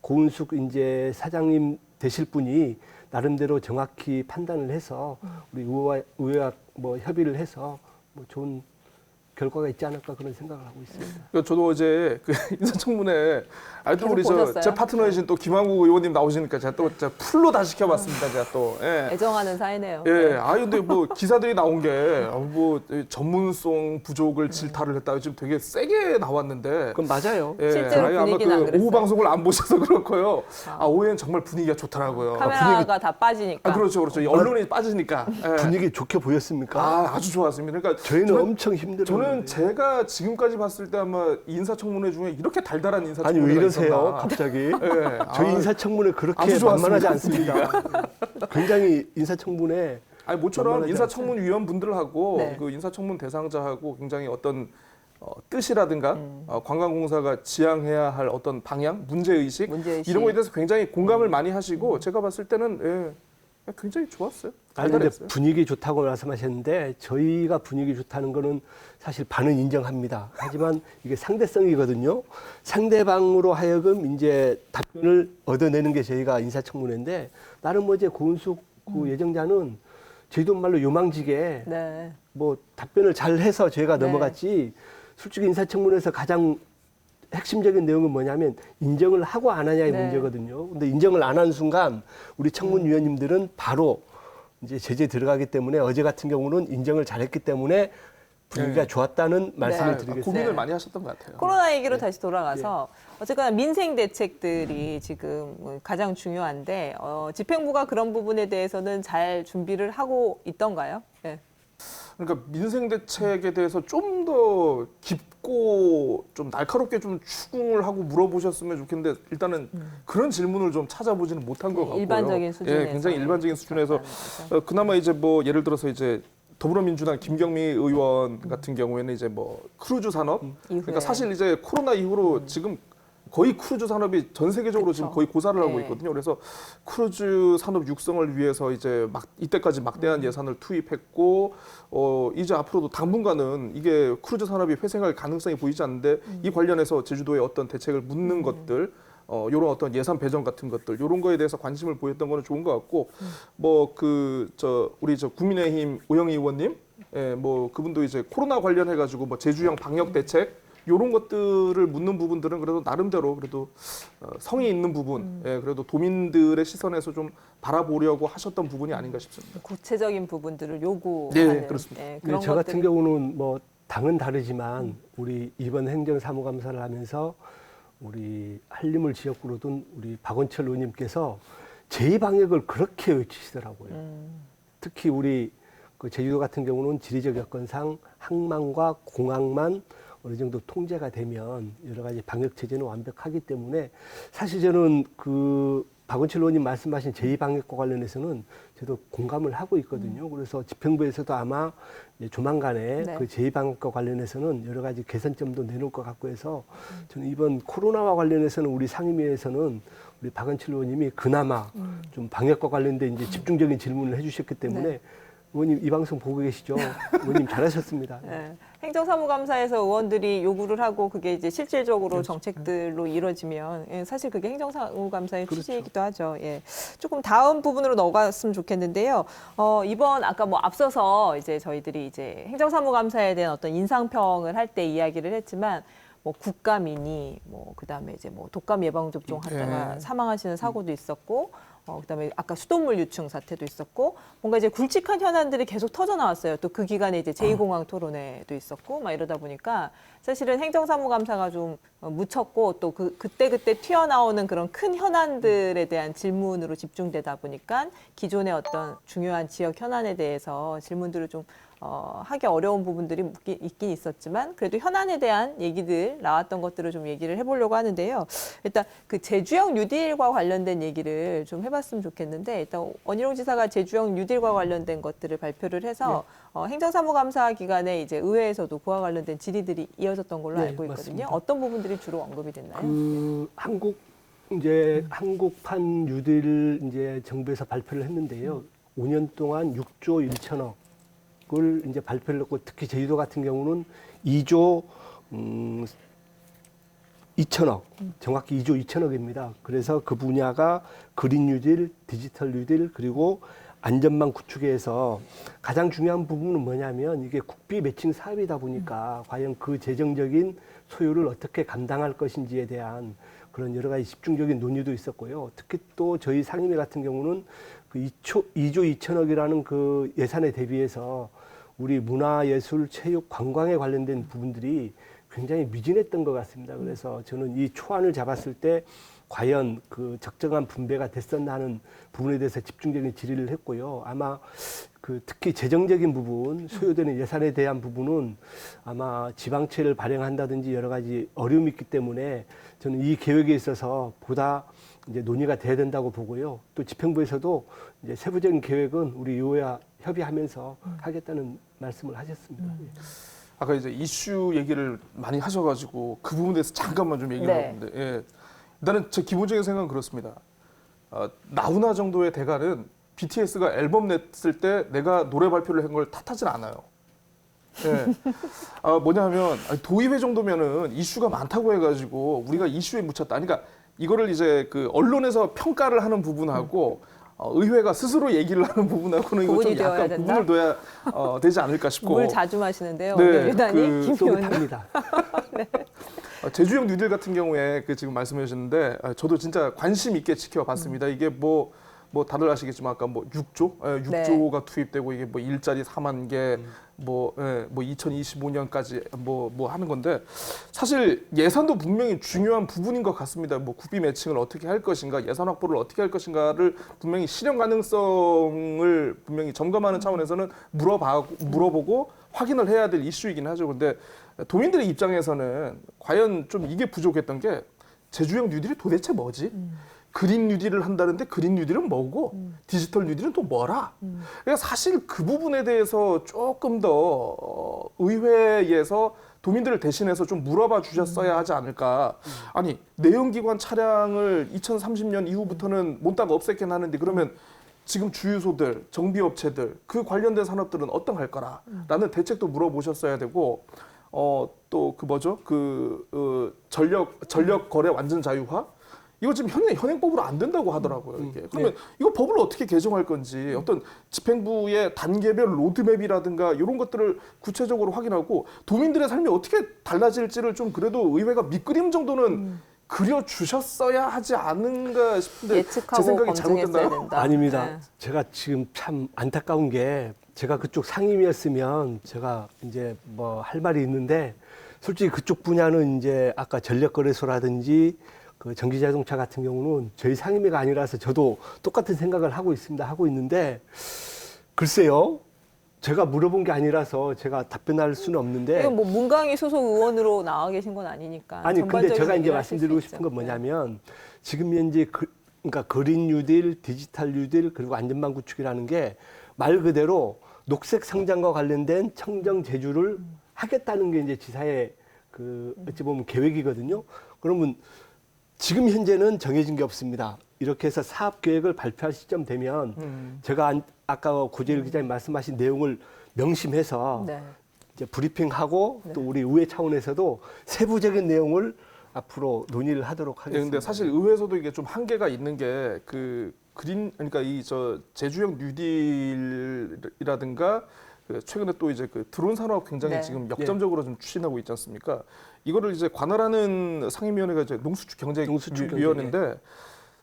고은숙 이제 사장님 되실 분이 나름대로 정확히 판단을 해서 우리 의회와 뭐 협의를 해서 뭐 좋은 결과가 있지 않을까 그런 생각을 하고 있습니다. 저도 어제 그 인사청문회 또 우리 보셨어요? 제 파트너이신 또 김한국 의원님 나오시니까 제가 또 풀로 다 시켜봤습니다. 제가 또 애정하는 사이네요. 예, 근데 뭐 기사들이 나온 게 뭐 전문성 부족을 질타를 했다. 지금 되게 세게 나왔는데. 그건 맞아요. 예, 실제로 아마 분위기는 안 그 그랬어요. 오후 방송을 안 보셔서 그렇고요. 오후엔 정말 분위기가 좋더라고요. 카메라가 다 빠지니까. 그렇죠, 그렇죠. 이 언론이 빠지니까. 예. 분위기 좋게 보였습니까? 아주 좋았습니다. 그러니까 저희는 엄청 힘들어요. 저는 제가 지금까지 봤을 때 아마 인사청문회 중에 이렇게 달달한 아니 인사청문회가 왜 이러세요? 있었나. 갑자기? 예, 저희 인사청문회 그렇게 아주 좋았습니다. 만만하지 않습니다. 굉장히 인사청문회 모처럼 만만하지 인사청문 위원분들하고 네. 그 인사청문 대상자하고 굉장히 어떤 뜻이라든가 관광공사가 지향해야 할 어떤 방향, 문제의식 문제의식. 이런 거에 대해서 굉장히 공감을 많이 하시고 제가 봤을 때는 굉장히 좋았어요. 아니 근데 달달했어요. 분위기 좋다고 말씀하셨는데 저희가 분위기 좋다는 거는 사실 반은 인정합니다. 하지만 이게 상대성이거든요. 상대방으로 하여금 이제 답변을 얻어내는 게 저희가 인사청문회인데 나름 어제 고은숙 그 예정자는 저희도 말로 요망지게 네. 뭐 답변을 잘 해서 저희가 네. 넘어갔지 솔직히 인사청문회에서 가장 핵심적인 내용은 뭐냐면 인정을 하고 안 하냐의 네. 문제거든요. 근데 인정을 안 하는 순간 우리 청문위원님들은 바로 이제 제재 들어가기 때문에 어제 같은 경우는 인정을 잘했기 때문에 분위기가 네. 좋았다는 말씀을 드리겠습니다. 고민을 네. 많이 하셨던 것 같아요. 코로나 얘기로 다시 돌아가서 어쨌거나 민생 대책들이 지금 가장 중요한데 집행부가 그런 부분에 대해서는 잘 준비를 하고 있던가요? 네. 그러니까 민생 대책에 대해서 좀 더 깊고 좀 날카롭게 좀 추궁을 하고 물어보셨으면 좋겠는데 일단은 그런 질문을 좀 찾아보지는 못한 것 같고요. 일반적인 수준에서. 굉장히 일반적인 수준에서 그나마 이제 뭐 예를 들어서 이제 더불어민주당 김경미 의원 같은 경우에는 이제 뭐 크루즈 산업 그러니까 이후에. 사실 이제 코로나 이후로 지금 거의 크루즈 산업이 전 세계적으로 그쵸. 지금 거의 고사를 하고 네. 있거든요. 그래서 크루즈 산업 육성을 위해서 이제 이때까지 막대한 예산을 투입했고 이제 앞으로도 당분간은 이게 크루즈 산업이 회생할 가능성이 보이지 않는데 이 관련해서 제주도에 어떤 대책을 묻는 것들 요런 어떤 예산 배정 같은 것들 요런 거에 대해서 관심을 보였던 거는 좋은 것 같고 뭐 우리 국민의힘 우영희 의원님 뭐 그분도 이제 코로나 관련해 가지고 뭐 제주형 방역 대책 요런 것들을 묻는 부분들은 그래도 나름대로 그래도 성의 있는 부분, 그래도 도민들의 시선에서 좀 바라보려고 하셨던 부분이 아닌가 싶습니다. 구체적인 부분들을 요구하는 네, 그렇습니다. 그런 저 같은 것들이- 경우는 뭐 당은 다르지만 우리 이번 행정사무감사를 하면서 우리 한림을 지역구로 둔 우리 박원철 의원님께서 제2방역을 그렇게 외치시더라고요. 특히 우리 그 제주도 같은 경우는 지리적 여건상 항만과 공항만 어느 정도 통제가 되면 여러 가지 방역 체제는 완벽하기 때문에 사실 저는 그 박원철 의원님 말씀하신 제2방역과 관련해서는 저도 공감을 하고 있거든요. 그래서 집행부에서도 아마 이제 조만간에 네. 그 제2방역과 관련해서는 여러 가지 개선점도 내놓을 것 같고 해서 저는 이번 코로나와 관련해서는 우리 상임위에서는 우리 박원철 의원님이 그나마 좀 방역과 관련된 이제 집중적인 질문을 해주셨기 때문에 네. 의원님 이 방송 보고 계시죠? 의원님 잘하셨습니다. 네. 행정사무감사에서 의원들이 요구를 하고 그게 이제 실질적으로 정책들로 이루어지면 예, 사실 그게 행정사무감사의 취지이기도 하죠. 예. 조금 다음 부분으로 넘어갔으면 좋겠는데요. 이번 아까 뭐 앞서서 이제 저희들이 이제 행정사무감사에 대한 어떤 인상평을 할 때 이야기를 했지만 뭐 국가민이 뭐 그다음에 이제 뭐 독감 예방 접종 하다가 사망하시는 사고도 있었고 그다음에 아까 수돗물 유충 사태도 있었고 뭔가 이제 굵직한 현안들이 계속 터져 나왔어요. 또 그 기간에 이제 제2공항 토론회도 있었고 막 이러다 보니까 사실은 행정사무감사가 좀 묻혔고 또 그때 튀어나오는 그런 큰 현안들에 대한 질문으로 집중되다 보니까 기존의 어떤 중요한 지역 현안에 대해서 질문들을 좀 하기 어려운 부분들이 있긴 있었지만 그래도 현안에 대한 얘기들 나왔던 것들을 좀 얘기를 해보려고 하는데요. 일단 그 제주형 뉴딜과 관련된 얘기를 좀 해봤으면 좋겠는데 일단 원희룡 지사가 제주형 뉴딜과 관련된 것들을 발표를 해서 행정사무감사 기간에 이제 의회에서도 그와 관련된 질의들이 이어졌던 걸로 네, 알고 있거든요. 맞습니다. 어떤 부분들이 주로 언급이 됐나요? 그 한국판 뉴딜 이제 정부에서 발표를 했는데요. 5년 동안 6조 1천억을 이제 발표를 했고 특히 제주도 같은 경우는 2조 2천억, 정확히 2조 2천억입니다. 그래서 그 분야가 그린 뉴딜, 디지털 뉴딜 그리고 안전망 구축에 해서 가장 중요한 부분은 뭐냐면 이게 국비 매칭 사업이다 보니까 과연 그 재정적인 소요를 어떻게 감당할 것인지에 대한 그런 여러 가지 집중적인 논의도 있었고요. 특히 또 저희 상임위 같은 경우는 그 2조 2천억이라는 그 예산에 대비해서 우리 문화예술, 체육, 관광에 관련된 부분들이 굉장히 미진했던 것 같습니다. 그래서 저는 이 초안을 잡았을 때 과연 그 적정한 분배가 됐었나 하는 부분에 대해서 집중적인 질의를 했고요. 아마 그 특히 재정적인 부분, 소요되는 예산에 대한 부분은 아마 지방채를 발행한다든지 여러 가지 어려움이 있기 때문에 저는 이 계획에 있어서 보다 이제 논의가 돼야 된다고 보고요. 또 집행부에서도 이제 세부적인 계획은 우리 의회와 협의하면서 하겠다는 말씀을 하셨습니다. 아까 이제 이슈 얘기를 많이 하셔가지고 그 부분에 대해서 잠깐만 좀 얘기를 네. 하는데 예. 일단은 제 기본적인 생각은 그렇습니다. 나훈아 정도의 대가는 BTS가 앨범 냈을 때 내가 노래 발표를 한 걸 탓하진 않아요. 예. 뭐냐면 도의회 정도면은 이슈가 많다고 해가지고 우리가 이슈에 묻혔다. 그러니까 이거를 이제 그 언론에서 평가를 하는 부분하고 의회가 스스로 얘기를 하는 부분하고는 이거 좀 구분이 되어야 약간 된다? 구분을 둬야 되지 않을까 싶고. 물 자주 마시는데요. 네, 오늘 유난히 김 속이 의원님. 탑니다. 제주형 뉴딜 같은 경우에 그 지금 말씀해 주셨는데 저도 진짜 관심 있게 지켜봤습니다. 이게 뭐 다들 아시겠지만 아까 뭐 6조, 6조가 투입되고 이게 뭐 일자리 4만 개, 뭐 2025년까지 뭐 하는 건데 사실 예산도 분명히 중요한 부분인 것 같습니다. 뭐 국비 매칭을 어떻게 할 것인가, 예산 확보를 어떻게 할 것인가를 분명히 실현 가능성을 분명히 점검하는 차원에서는 물어보고 확인을 해야 될 이슈이긴 하죠. 근데 도민들의 입장에서는 과연 좀 이게 부족했던 게 제주형 뉴딜이 도대체 뭐지? 그린 뉴딜을 한다는데 그린 뉴딜은 뭐고 디지털 뉴딜은 또 뭐라? 그러니까 사실 그 부분에 대해서 조금 더 의회에서 도민들을 대신해서 좀 물어봐 주셨어야 하지 않을까. 아니 내연기관 차량을 2030년 이후부터는 몽땅 없앴긴 하는데 그러면 지금 주유소들, 정비업체들 그 관련된 산업들은 어떤할 거라라는 대책도 물어보셨어야 되고 또 그 뭐죠? 전력 거래 완전 자유화? 이거 지금 현행법으로 안 된다고 하더라고요. 이게. 그러면 이거 법을 어떻게 개정할 건지 어떤 집행부의 단계별 로드맵이라든가 이런 것들을 구체적으로 확인하고 도민들의 삶이 어떻게 달라질지를 좀 그래도 의회가 밑그림 정도는 그려주셨어야 하지 않은가 싶은데 예측하고 제 생각이 검증했어야 잘못됐나요? 된다. 아닙니다. 네. 제가 지금 참 안타까운 게 제가 그쪽 상임이었으면 제가 이제 뭐 할 말이 있는데 솔직히 그쪽 분야는 이제 아까 전력거래소라든지 그 전기자동차 같은 경우는 저희 상임위가 아니라서 저도 똑같은 생각을 하고 있습니다. 하고 있는데 글쎄요. 제가 물어본 게 아니라서 제가 답변할 수는 없는데 이건 뭐 문광희 소속 의원으로 나와 계신 건 아니니까. 아니 근데 전반적인 제가 이제 얘기를 하실 말씀드리고 수 싶은 있죠. 건 뭐냐면 지금 현재 그러니까 그린 뉴딜, 디지털 뉴딜 그리고 안전망 구축이라는 게 말 그대로 녹색 성장과 관련된 청정 제주를 하겠다는 게 이제 지사의 그 어찌 보면 계획이거든요. 그러면 지금 현재는 정해진 게 없습니다. 이렇게 해서 사업 계획을 발표할 시점 되면 제가 아까 고재일 기자님 말씀하신 내용을 명심해서 네. 이제 브리핑하고 또 우리 의회 차원에서도 세부적인 내용을 앞으로 논의를 하도록 예, 하겠습니다. 근데 사실 의회에서도 이게 좀 한계가 있는 게 그 그린 그러니까 이 저 제주형 뉴딜이라든가 그 최근에 또 이제 그 드론 산업 굉장히 네. 지금 역점적으로 좀 추진하고 있지 않습니까? 이거를 이제 관할하는 상임위원회가 이제 농수축경제위원회인데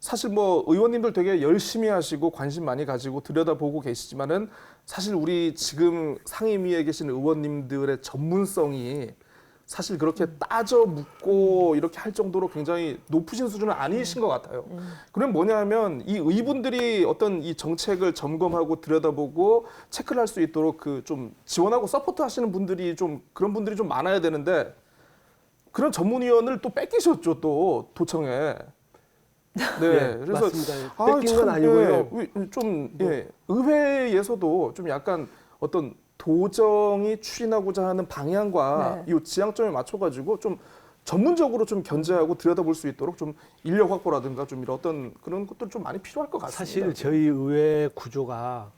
사실 뭐 의원님들 되게 열심히 하시고 관심 많이 가지고 들여다보고 계시지만은 사실 우리 지금 상임위에 계신 의원님들의 전문성이 사실 그렇게 따져 묻고 이렇게 할 정도로 굉장히 높으신 수준은 아니신 것 같아요. 그럼 뭐냐면 이 의분들이 어떤 이 정책을 점검하고 들여다보고 체크를 할 수 있도록 그 좀 지원하고 서포트 하시는 분들이 좀 그런 분들이 좀 많아야 되는데 그런 전문위원을 또 뺏기셨죠, 또 도청에. 네, 예, 그래서 맞습니다. 뺏긴 건 아니고요. 의회에서도 좀 약간 어떤 도정이 추진하고자 하는 방향과 네. 이 지향점에 맞춰가지고 좀 전문적으로 좀 견제하고 들여다볼 수 있도록 좀 인력 확보라든가 좀 이런 어떤 그런 것들 좀 많이 필요할 것 같습니다. 사실 저희 의회 구조가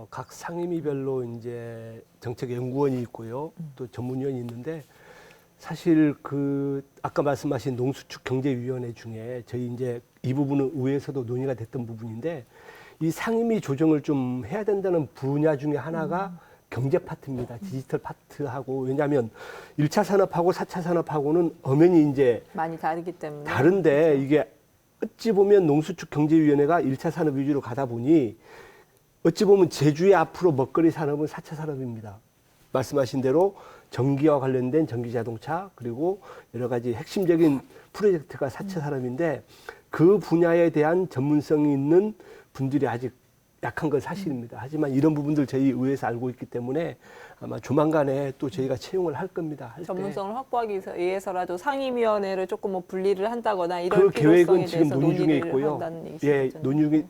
각 상임위별로 이제 정책연구원이 있고요, 또 전문위원이 있는데 사실 그 아까 말씀하신 농수축경제위원회 중에 저희 이제 이 부분은 의회에서도 논의가 됐던 부분인데 이 상임위 조정을 좀 해야 된다는 분야 중에 하나가 경제 파트입니다. 디지털 파트하고 왜냐하면 1차 산업하고 4차 산업하고는 엄연히 이제 많이 다르기 때문에. 다른데 이게 어찌 보면 농수축경제위원회가 1차 산업 위주로 가다 보니 어찌 보면 제주의 앞으로 먹거리 산업은 4차 산업입니다. 말씀하신 대로 전기와 관련된 전기자동차 그리고 여러 가지 핵심적인 프로젝트가 4차 산업인데 그 분야에 대한 전문성이 있는 분들이 아직 약한 건 사실입니다. 하지만 이런 부분들 저희 의회에서 알고 있기 때문에 아마 조만간에 또 저희가 채용을 할 겁니다. 할 때. 전문성을 확보하기 위해서라도 상임위원회를 조금 뭐 분리를 한다거나 이런 그 계획은 필요성에 지금 대해서 논의 중에 논의를 있고요. 한다는 얘기죠. 예,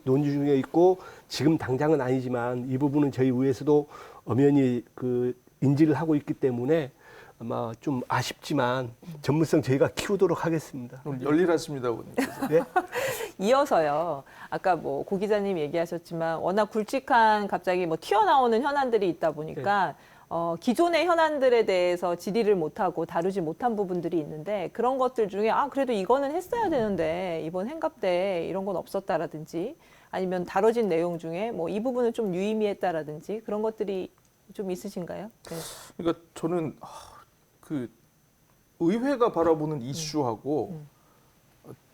논의 중에 있고 지금 당장은 아니지만 이 부분은 저희 의회에서도 엄연히 그 인지를 하고 있기 때문에 아마 좀 아쉽지만 전문성 저희가 키우도록 하겠습니다. 열일하십니다, 의원님. 네? 이어서요. 아까 뭐 고 기자님 얘기하셨지만 워낙 굵직한 갑자기 뭐 튀어나오는 현안들이 있다 보니까 기존의 현안들에 대해서 질의를 못하고 다루지 못한 부분들이 있는데 그런 것들 중에 그래도 이거는 했어야 되는데 이번 행갑 때 이런 건 없었다라든지 아니면 다뤄진 내용 중에 뭐 이 부분은 좀 유의미했다라든지 그런 것들이 좀 있으신가요? 네. 그러니까 저는 그 의회가 바라보는 이슈하고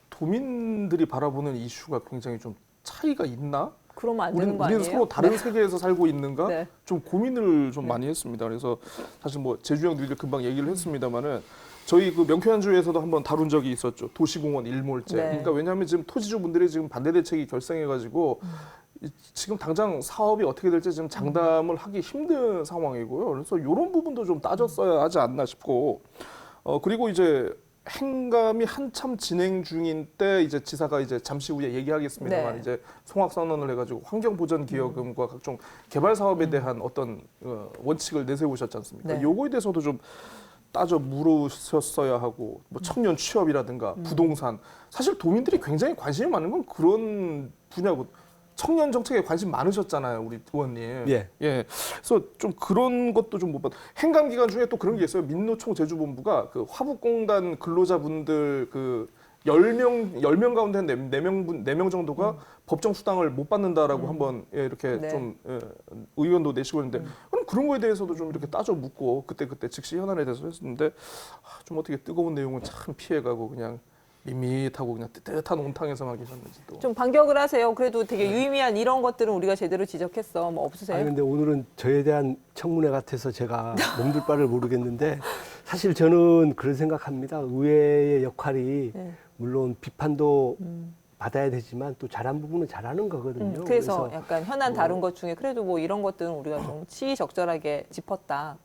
도민들이 바라보는 이슈가 굉장히 좀 차이가 있나? 그러면 안 되는 거 우리는 아니에요? 서로 다른 세계에서 살고 있는가? 네. 좀 고민을 좀 많이 했습니다. 그래서 사실 뭐 제주형 뉴딜 금방 얘기를 했습니다만은 저희 그 명쾌한주에서도 한번 다룬 적이 있었죠. 도시공원 일몰제. 네. 그러니까 왜냐하면 지금 토지주분들이 지금 반대 대책이 결성해가지고 지금 당장 사업이 어떻게 될지 지금 장담을 하기 힘든 상황이고요. 그래서 이런 부분도 좀 따졌어야 하지 않나 싶고, 그리고 이제 행감이 한참 진행 중인 때 이제 지사가 이제 잠시 후에 얘기하겠습니다만 네. 이제 송악 선언을 해가지고 환경보전기여금과 각종 개발 사업에 대한 어떤 원칙을 내세우셨지 않습니까? 네. 요거에 대해서도 좀 따져 물으셨어야 하고 뭐 청년 취업이라든가 부동산 사실 도민들이 굉장히 관심이 많은 건 그런 분야고 청년 정책에 관심 많으셨잖아요, 우리 의원님. 예. 그래서 좀 그런 것도 좀 못 봤. 행감 기간 중에 또 그런 게 있어요. 민노총 제주본부가 그 화북공단 근로자분들 그 10명 가운데 한 4명 정도가 법정 수당을 못 받는다라고 한번 이렇게 네. 좀 의견도 내시고 있는데 그럼 그런 거에 대해서도 좀 이렇게 따져 묻고 그때 즉시 현안에 대해서 했었는데 좀 어떻게 뜨거운 내용은 참 피해가고 그냥 밋밋하고 그냥 뜨뜻한 온탕에서만 계셨는지 또. 좀 반격을 하세요. 그래도 되게 유의미한 이런 것들은 우리가 제대로 지적했어. 뭐 없으세요? 아니 근데 오늘은 저에 대한 청문회 같아서 제가 몸둘 바를 모르겠는데 사실 저는 그런 생각합니다. 의회의 역할이 네. 물론 비판도 받아야 되지만 또 잘한 부분은 잘하는 거거든요. 그래서 약간 현안 뭐- 다룬 것 중에 그래도 뭐 이런 것들은 우리가 좀 시의적절하게 짚었다.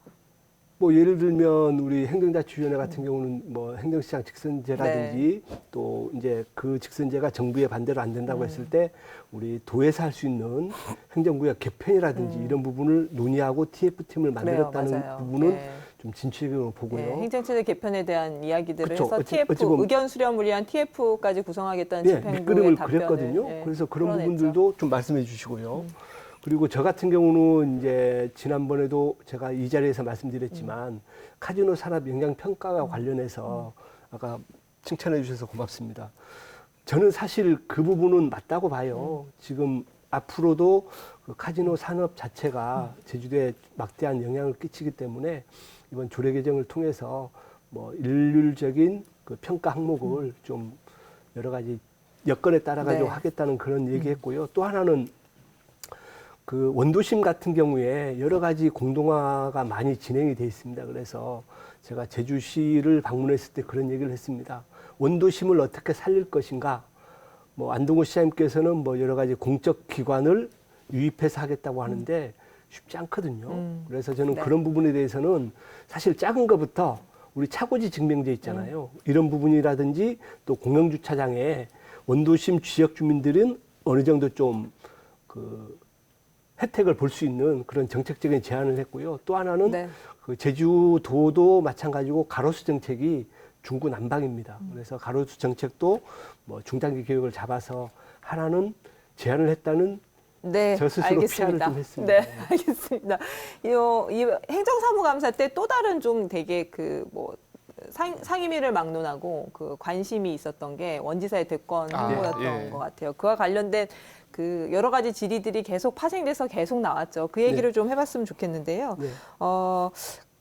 뭐 예를 들면 우리 행정자치위원회 같은 경우는 뭐 행정시장 직선제라든지 또 이제 그 직선제가 정부의 반대로 안 된다고 했을 때 우리 도에서 할 수 있는 행정구역 개편이라든지 이런 부분을 논의하고 TF팀을 만들었다는 맞아요. 부분은 네. 좀 진취적으로 보고요. 네, 행정체제 개편에 대한 이야기들을 그쵸. 해서 어찌 TF 보면- 의견 수렴을 위한 TF까지 구성하겠다는 예, 집행부의 밑그림을 답변을 그렸거든요. 예, 그래서 그런 풀어냈죠. 부분들도 좀 말씀해 주시고요. 그리고 저 같은 경우는 이제 지난번에도 제가 이 자리에서 말씀드렸지만 카지노 산업 영향 평가와 관련해서 아까 칭찬해 주셔서 고맙습니다. 저는 사실 그 부분은 맞다고 봐요. 지금 앞으로도 그 카지노 산업 자체가 제주도에 막대한 영향을 끼치기 때문에 이번 조례 개정을 통해서 뭐 일률적인 그 평가 항목을 좀 여러 가지 여건에 따라 가지고 네. 하겠다는 그런 얘기했고요. 또 하나는 그 원도심 같은 경우에 여러 가지 공동화가 많이 진행이 돼 있습니다. 그래서 제가 제주시를 방문했을 때 그런 얘기를 했습니다. 원도심을 어떻게 살릴 것인가? 뭐 안동호 시장님께서는 뭐 여러 가지 공적 기관을 유입해서 하겠다고 하는데 쉽지 않거든요. 그래서 저는 네. 그런 부분에 대해서는 사실 작은 것부터 우리 차고지 증명제 있잖아요. 이런 부분이라든지 또 공영주차장에 원도심 지역 주민들은 어느 정도 좀 그 혜택을 볼 수 있는 그런 정책적인 제안을 했고요. 또 하나는 네. 그 제주도도 마찬가지고 가로수 정책이 중구난방입니다. 그래서 가로수 정책도 뭐 중장기 계획을 잡아서 하나는 제안을 했다는 네, 저 스스로 알겠습니다. 피아를 좀 했습니다. 네, 알겠습니다. 이 행정사무감사 때 또 다른 좀 되게 그 뭐 상임위를 막론하고 그 관심이 있었던 게 원지사의 대권 홍보였던 것 같아요. 그와 관련된 그 여러 가지 질의들이 계속 파생돼서 계속 나왔죠. 그 얘기를 좀 해봤으면 좋겠는데요. 네.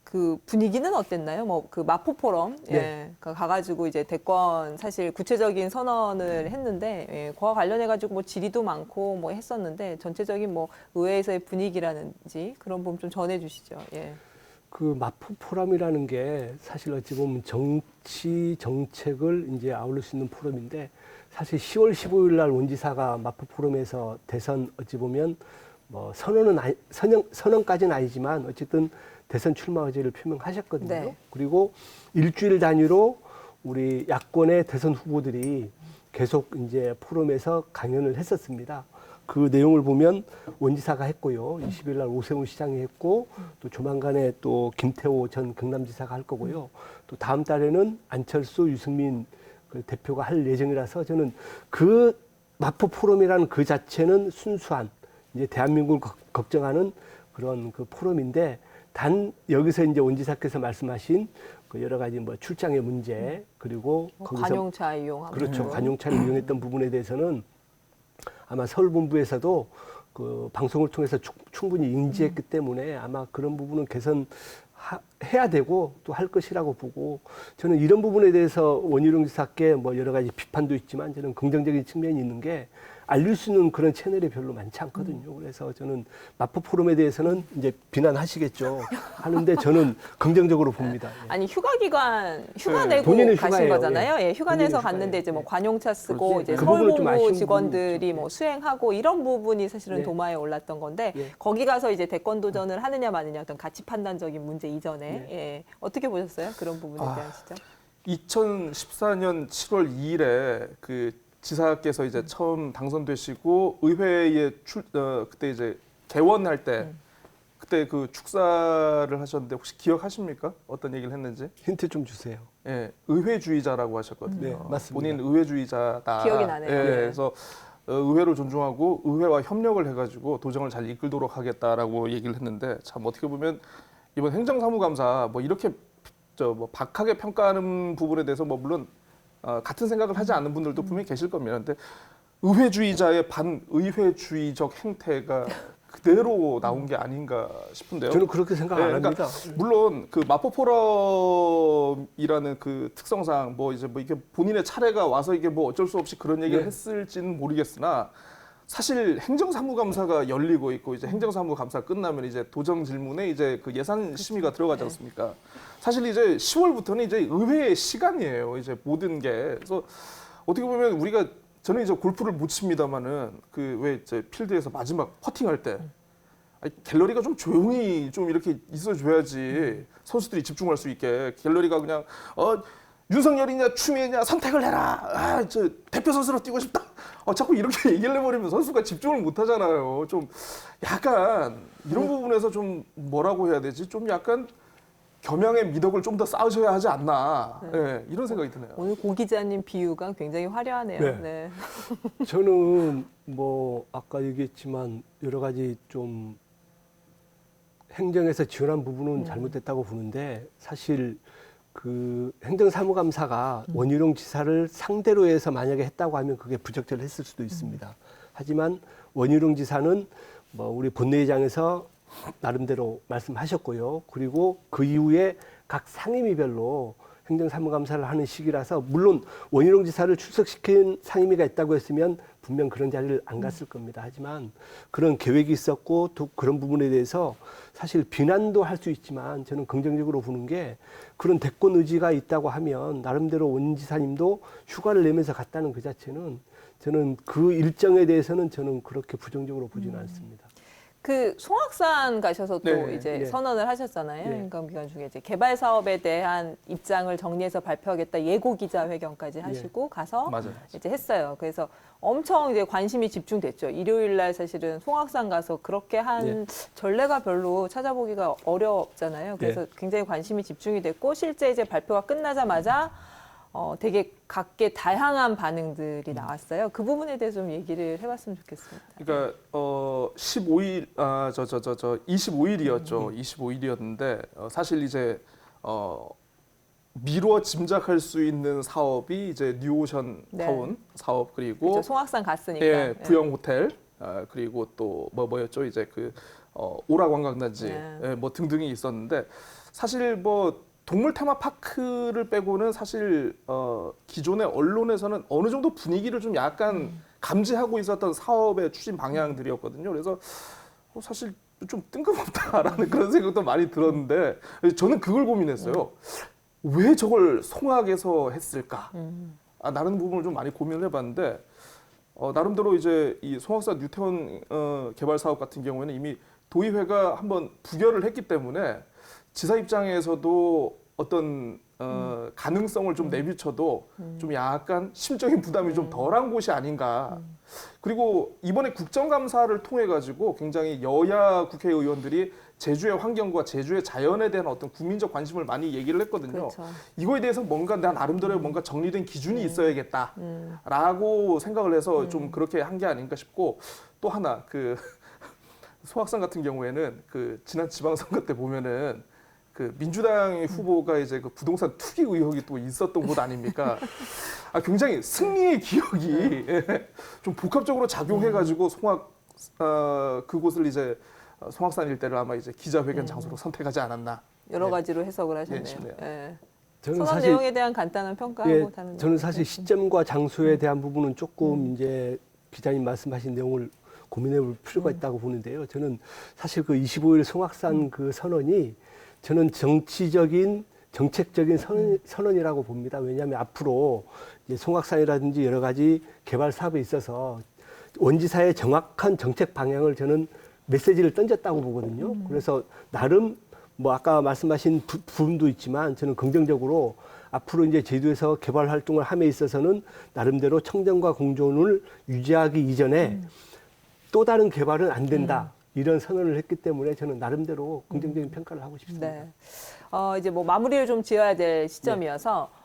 그 분위기는 어땠나요? 뭐 그 마포 포럼 네. 가가지고 이제 대권 사실 구체적인 선언을 했는데 그와 관련해 가지고 뭐 질의도 많고 뭐 했었는데 전체적인 뭐 의회에서의 분위기라든지 그런 부분 좀 전해주시죠. 예. 그 마포 포럼이라는 게 사실 어찌 보면 정치 정책을 이제 아울릴 수 있는 포럼인데 사실 10월 15일 날 원지사가 마포 포럼에서 대선 어찌 보면 뭐 선언까지는 아니지만 어쨌든 대선 출마 의지를 표명하셨거든요. 네. 그리고 일주일 단위로 우리 야권의 대선 후보들이 계속 이제 포럼에서 강연을 했었습니다. 그 내용을 보면 원지사가 했고요. 20일 날 오세훈 시장이 했고 또 조만간에 또 김태호 전 경남지사가 할 거고요. 또 다음 달에는 안철수, 유승민 그 대표가 할 예정이라서 저는 그 마포 포럼이라는 그 자체는 순수한 이제 대한민국을 걱정하는 그런 그 포럼인데 단 여기서 이제 원지사께서 말씀하신 그 여러 가지 뭐 출장의 문제 그리고 거기서 관용차 이용하고 그렇죠. 관용차를 이용했던 부분에 대해서는 아마 서울본부에서도 그 방송을 통해서 충분히 인지했기 때문에 아마 그런 부분은 개선해야 되고 또 할 것이라고 보고 저는 이런 부분에 대해서 원희룡 지사께 뭐 여러 가지 비판도 있지만 저는 긍정적인 측면이 있는 게 알릴 수 있는 그런 채널이 별로 많지 않거든요. 그래서 저는 마포 포럼에 대해서는 이제 비난하시겠죠. 하는데 저는 긍정적으로 봅니다. 예. 아니 휴가 내고 본인은 가신 휴가예요. 거잖아요. 예, 휴가 본인은 내서 휴가예요. 갔는데 이제 뭐 예. 관용차 쓰고 그렇지. 이제 그 부분은 좀 서울본부 아쉬운 직원들이 부분이 뭐 있죠. 수행하고 이런 부분이 사실은 예. 도마에 올랐던 건데 예. 거기 가서 이제 대권 도전을 하느냐 마느냐 어떤 가치 판단적인 문제 이전에 예. 어떻게 보셨어요? 그런 부분에 대한 시점. 2014년 7월 2일에 그 지사께서 이제 처음 당선되시고 의회에 그때 이제 개원할 때 그때 그 축사를 하셨는데 혹시 기억하십니까? 어떤 얘기를 했는지? 힌트 좀 주세요. 예, 의회주의자라고 하셨거든요. 네, 맞습니다. 본인 의회주의자다. 기억이 나네요. 예, 네. 그래서 의회를 존중하고 의회와 협력을 해가지고 도정을 잘 이끌도록 하겠다라고 얘기를 했는데 참 어떻게 보면 이번 행정사무감사 뭐 이렇게 뭐 박하게 평가하는 부분에 대해서 뭐 물론 같은 생각을 하지 않는 분들도 분명히 계실 겁니다. 근데 의회주의자의 반의회주의적 행태가 그대로 나온 게 아닌가 싶은데요. 저는 그렇게 생각 안 네, 합니다. 물론 그 마포 포럼이라는 그 특성상 뭐 이제 뭐 이게 본인의 차례가 와서 이게 뭐 어쩔 수 없이 그런 얘기를 네. 했을지는 모르겠으나 사실 행정사무감사가 열리고 있고 이제 행정사무감사 끝나면 이제 도정 질문에 이제 그 예산 심의가 들어가지 않습니까? 사실 이제 10월부터는 이제 의회의 시간이에요. 이제 모든 게. 그래서 어떻게 보면 우리가 저는 이제 골프를 못 칩니다만은 그 왜 이제 필드에서 마지막 퍼팅할 때 아니, 갤러리가 좀 조용히 좀 이렇게 있어줘야지 선수들이 집중할 수 있게. 갤러리가 그냥 윤석열이냐 추미애냐 선택을 해라. 아, 저 대표 선수로 뛰고 싶다. 자꾸 이렇게 얘기를 해버리면 선수가 집중을 못 하잖아요. 좀 약간 이런 부분에서 좀 뭐라고 해야 되지? 좀 약간 겸양의 미덕을 좀 더 쌓으셔야 하지 않나. 네, 이런 생각이 드네요. 오늘 고 기자님 비유가 굉장히 화려하네요. 네. 네. 저는 뭐 아까 얘기했지만 여러 가지 좀 행정에서 지원한 부분은 잘못됐다고 보는데 사실 그 행정사무감사가 원희룡 지사를 상대로 해서 만약에 했다고 하면 그게 부적절했을 수도 있습니다. 하지만 원희룡 지사는 뭐 우리 본회의장에서 나름대로 말씀하셨고요. 그리고 그 이후에 각 상임위별로 행정사무감사를 하는 시기라서 물론 원희룡 지사를 출석시킨 상임위가 있다고 했으면 분명 그런 자리를 안 갔을 겁니다. 하지만 그런 계획이 있었고 또 그런 부분에 대해서 사실 비난도 할 수 있지만 저는 긍정적으로 보는 게 그런 대권 의지가 있다고 하면 나름대로 원 지사님도 휴가를 내면서 갔다는 그 자체는 저는 그 일정에 대해서는 저는 그렇게 부정적으로 보지는 않습니다. 그 송악산 가셔서 또 네, 이제 네. 선언을 하셨잖아요. 네. 행정 기간 중에 이제 개발 사업에 대한 입장을 정리해서 발표하겠다 예고 기자회견까지 하시고 가서 맞아요. 이제 했어요. 그래서 엄청 이제 관심이 집중됐죠. 일요일 날 사실은 송악산 가서 그렇게 한 전례가 별로 찾아보기가 어렵잖아요. 그래서 굉장히 관심이 집중이 됐고 실제 이제 발표가 끝나자마자 되게 각계 다양한 반응들이 나왔어요. 그 부분에 대해서 좀 얘기를 해봤으면 좋겠습니다. 그러니까 15일 25일이었죠. 25일이었는데 사실 이제 미루어 짐작할 수 있는 사업이 이제 뉴오션 네. 타운 사업 그리고 그렇죠. 송악산 갔으니까. 예, 부영 호텔 그리고 또 뭐였죠? 이제 그 오라 관광단지 네. 예, 뭐 등등이 있었는데 사실 뭐 동물 테마파크를 빼고는 사실 기존의 언론에서는 어느 정도 분위기를 좀 약간 감지하고 있었던 사업의 추진 방향들이었거든요. 그래서 사실 좀 뜬금없다라는 그런 생각도 많이 들었는데 저는 그걸 고민했어요. 왜 저걸 송악에서 했을까? 나는 부분을 좀 많이 고민을 해봤는데 나름대로 이제 이 송악산 뉴태원 개발 사업 같은 경우에는 이미 도의회가 한번 부결을 했기 때문에 지사 입장에서도 어떤 가능성을 좀 내비쳐도 좀 약간 심적인 부담이 좀 덜한 곳이 아닌가. 그리고 이번에 국정감사를 통해 가지고 굉장히 여야 국회의원들이 제주의 환경과 제주의 자연에 대한 어떤 국민적 관심을 많이 얘기를 했거든요. 그렇죠. 이거에 대해서 뭔가 나 나름대로 뭔가 정리된 기준이 있어야겠다라고 생각을 해서 좀 그렇게 한 게 아닌가 싶고 또 하나 그 소악산 같은 경우에는 그 지난 지방선거 때 보면은 그 민주당의 후보가 이제 그 부동산 투기 의혹이 또 있었던 곳 아닙니까? 굉장히 승리의 기억이 좀 복합적으로 작용해가지고 송악 그곳을 이제 송악산 일대를 아마 이제 기자회견 장소로 선택하지 않았나. 여러 가지로 해석을 하셨네요. 싶네요. 예. 저는 선언 사실 내용에 대한 간단한 평가하고 다른 저는 사실 시점과 장소에 대한 음. 부분은 조금 이제 기자님 말씀하신 내용을 고민해 볼 필요가 있다고 보는데요. 저는 사실 그 25일 송악산 그 선언이 저는 정치적인 정책적인 선언이라고 봅니다. 왜냐하면 앞으로 이제 송악산이라든지 여러 가지 개발 사업에 있어서 원지사의 정확한 정책 방향을 저는 메시지를 던졌다고 보거든요. 그래서 나름 뭐 아까 말씀하신 부분도 있지만 저는 긍정적으로 앞으로 이제 제주에서 개발 활동을 함에 있어서는 나름대로 청정과 공존을 유지하기 이전에 또 다른 개발은 안 된다. 이런 선언을 했기 때문에 저는 나름대로 긍정적인 평가를 하고 싶습니다. 네. 이제 뭐 마무리를 좀 지어야 될 시점이어서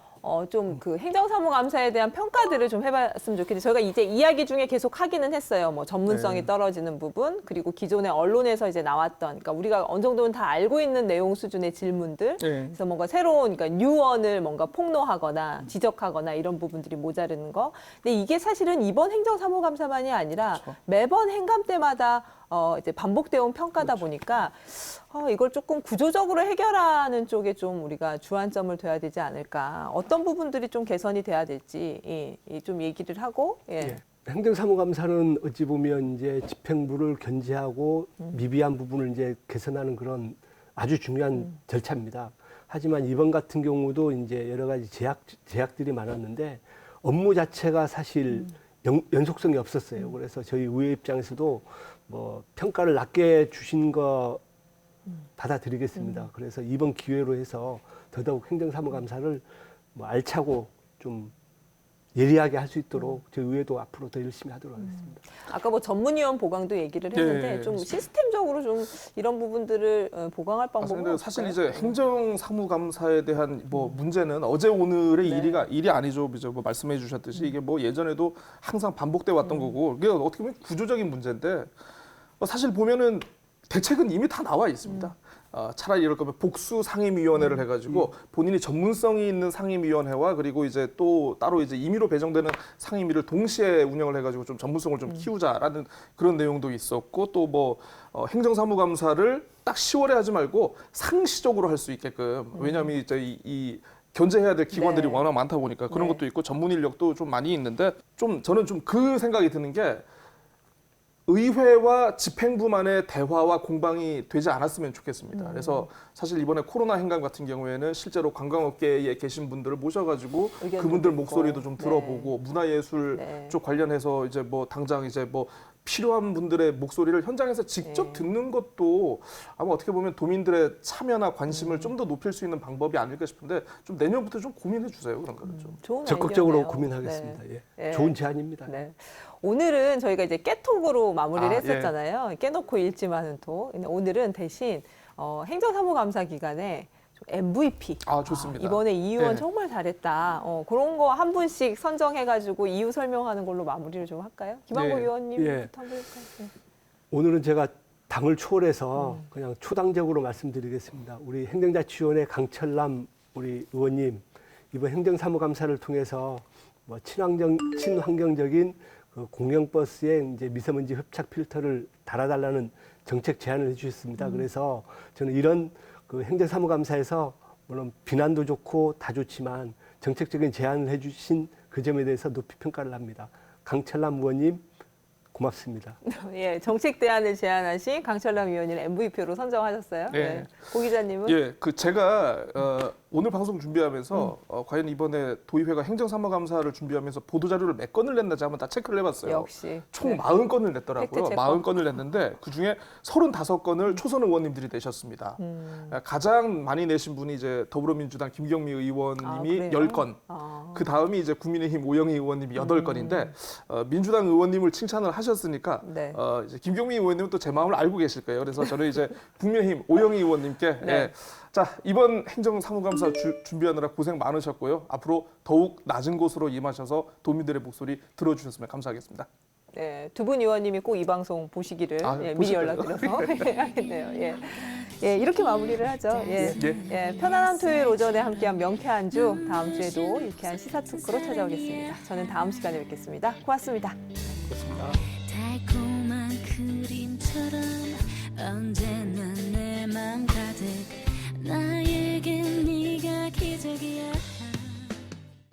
좀 그 행정사무감사에 대한 평가들을 좀 해봤으면 좋겠는데 저희가 이제 이야기 중에 계속 하기는 했어요. 뭐 전문성이 떨어지는 부분 그리고 기존의 언론에서 이제 나왔던 그러니까 우리가 어느 정도는 다 알고 있는 내용 수준의 질문들 그래서 뭔가 새로운 그러니까 뉴언을 뭔가 폭로하거나 지적하거나 이런 부분들이 모자르는 거. 근데 이게 사실은 이번 행정사무감사만이 아니라 매번 행감 때마다 이제 반복되어 온 평가다 보니까 이걸 조금 구조적으로 해결하는 쪽에 좀 우리가 주안점을 둬야 되지 않을까. 어떤 부분들이 좀 개선이 돼야 될지 좀 얘기를 하고. 예. 행정사무감사는 어찌 보면 이제 집행부를 견제하고 미비한 부분을 이제 개선하는 그런 아주 중요한 절차입니다. 하지만 이번 같은 경우도 이제 여러 가지 제약들이 많았는데 업무 자체가 사실 연속성이 없었어요. 그래서 저희 의회 입장에서도 뭐 평가를 낮게 주신 거 받아들이겠습니다. 그래서 이번 기회로 해서 더더욱 행정사무감사를 뭐 알차고 좀 예리하게 할 수 있도록 저희 의회도 앞으로 더 열심히 하도록 하겠습니다. 아까 뭐 전문위원 보강도 얘기를 했는데 예. 좀 시스템적으로 좀 이런 부분들을 보강할 방법은 근데 사실 없을까요? 이제 행정사무감사에 대한 뭐 문제는 어제 오늘의 네. 일이 아니죠. 그죠? 뭐 말씀해 주셨듯이 이게 뭐 예전에도 항상 반복돼 왔던 거고 이게 어떻게 보면 구조적인 문제인데 사실 보면은 대책은 이미 다 나와 있습니다. 차라리 이럴 거면 복수 상임위원회를 해가지고 본인이 전문성이 있는 상임위원회와 그리고 이제 또 따로 이제 임의로 배정되는 상임위를 동시에 운영을 해가지고 좀 전문성을 좀 키우자라는 그런 내용도 있었고 또 뭐 행정사무감사를 딱 10월에 하지 말고 상시적으로 할 수 있게끔 왜냐하면 이제 이 견제해야 될 기관들이 네. 워낙 많다 보니까 그런 네. 것도 있고 전문 인력도 좀 많이 있는데 좀 저는 좀 그 생각이 드는 게. 의회와 집행부만의 대화와 공방이 되지 않았으면 좋겠습니다. 그래서 사실 이번에 코로나 행감 같은 경우에는 실제로 관광업계에 계신 분들을 모셔가지고 의견도 그분들 듣고. 목소리도 좀 들어보고 문화예술 네. 쪽 관련해서 이제 뭐 당장 이제 뭐 필요한 분들의 목소리를 현장에서 직접 네. 듣는 것도 아마 어떻게 보면 도민들의 참여나 관심을 좀 더 높일 수 있는 방법이 아닐까 싶은데 좀 내년부터 좀 고민해 주세요. 그런 거는 좀. 좋은 적극적으로 아이디어네요. 고민하겠습니다. 네. 예. 네. 좋은 제안입니다. 네. 오늘은 저희가 이제 깨톡으로 마무리를 아, 예. 했었잖아요. 깨놓고 읽지 마는 톡. 근데 오늘은 대신 행정사무감사 기간에 좀 MVP. 아, 좋습니다. 이번에 이 의원 네. 정말 잘했다. 그런 거 한 분씩 선정해가지고 이유 설명하는 걸로 마무리를 좀 할까요? 김한국 네. 의원님부터 예. 한번 해볼까요? 네. 오늘은 제가 당을 초월해서 그냥 초당적으로 말씀드리겠습니다. 우리 행정자치위원회 강철남 우리 의원님 이번 행정사무감사를 통해서 뭐 친환경적인 그 공영버스에 이제 미세먼지 흡착 필터를 달아달라는 정책 제안을 해주셨습니다. 그래서 저는 이런 그 행정사무감사에서 물론 비난도 좋고 다 좋지만 정책적인 제안을 해주신 그 점에 대해서 높이 평가를 합니다. 강철남 의원님 고맙습니다. 예, 정책 대안을 제안하신 강철남 의원님 MVP로 선정하셨어요. 네. 고 기자님은 예, 그 제가 오늘 방송 준비하면서 과연 이번에 도의회가 행정사무감사를 준비하면서 보도자료를 몇 건을 냈는지 한번 다 체크를 해봤어요. 역시 총 네. 40건을 냈더라고요. 팩트 체크. 40건을 냈는데 그중에 35건을 초선 의원님들이 내셨습니다. 가장 많이 내신 분이 이제 더불어민주당 김경미 의원님이 그래요? 10건. 아. 그 다음이 이제 국민의힘 오영희 의원님이 8건인데 민주당 의원님을 칭찬을 하셨으니까 네. 이제 김경미 의원님은 또 제 마음을 알고 계실 거예요. 그래서 저는 이제 국민의힘 오영희 의원님께 네. 예, 자 이번 행정사무감사 준비하느라 고생 많으셨고요. 앞으로 더욱 낮은 곳으로 임하셔서 도민들의 목소리 들어주셨으면 감사하겠습니다. 네, 두 분 의원님이 꼭 이 방송 보시기를 미리 보실까요? 연락드려서 해야겠네요. 예. 예, 이렇게 마무리를 하죠. 예. 예. 예, 편안한 토요일 오전에 함께한 명쾌한 주 다음 주에도 유쾌한 시사 토크로 찾아오겠습니다. 저는 다음 시간에 뵙겠습니다. 고맙습니다. 그렇습니다.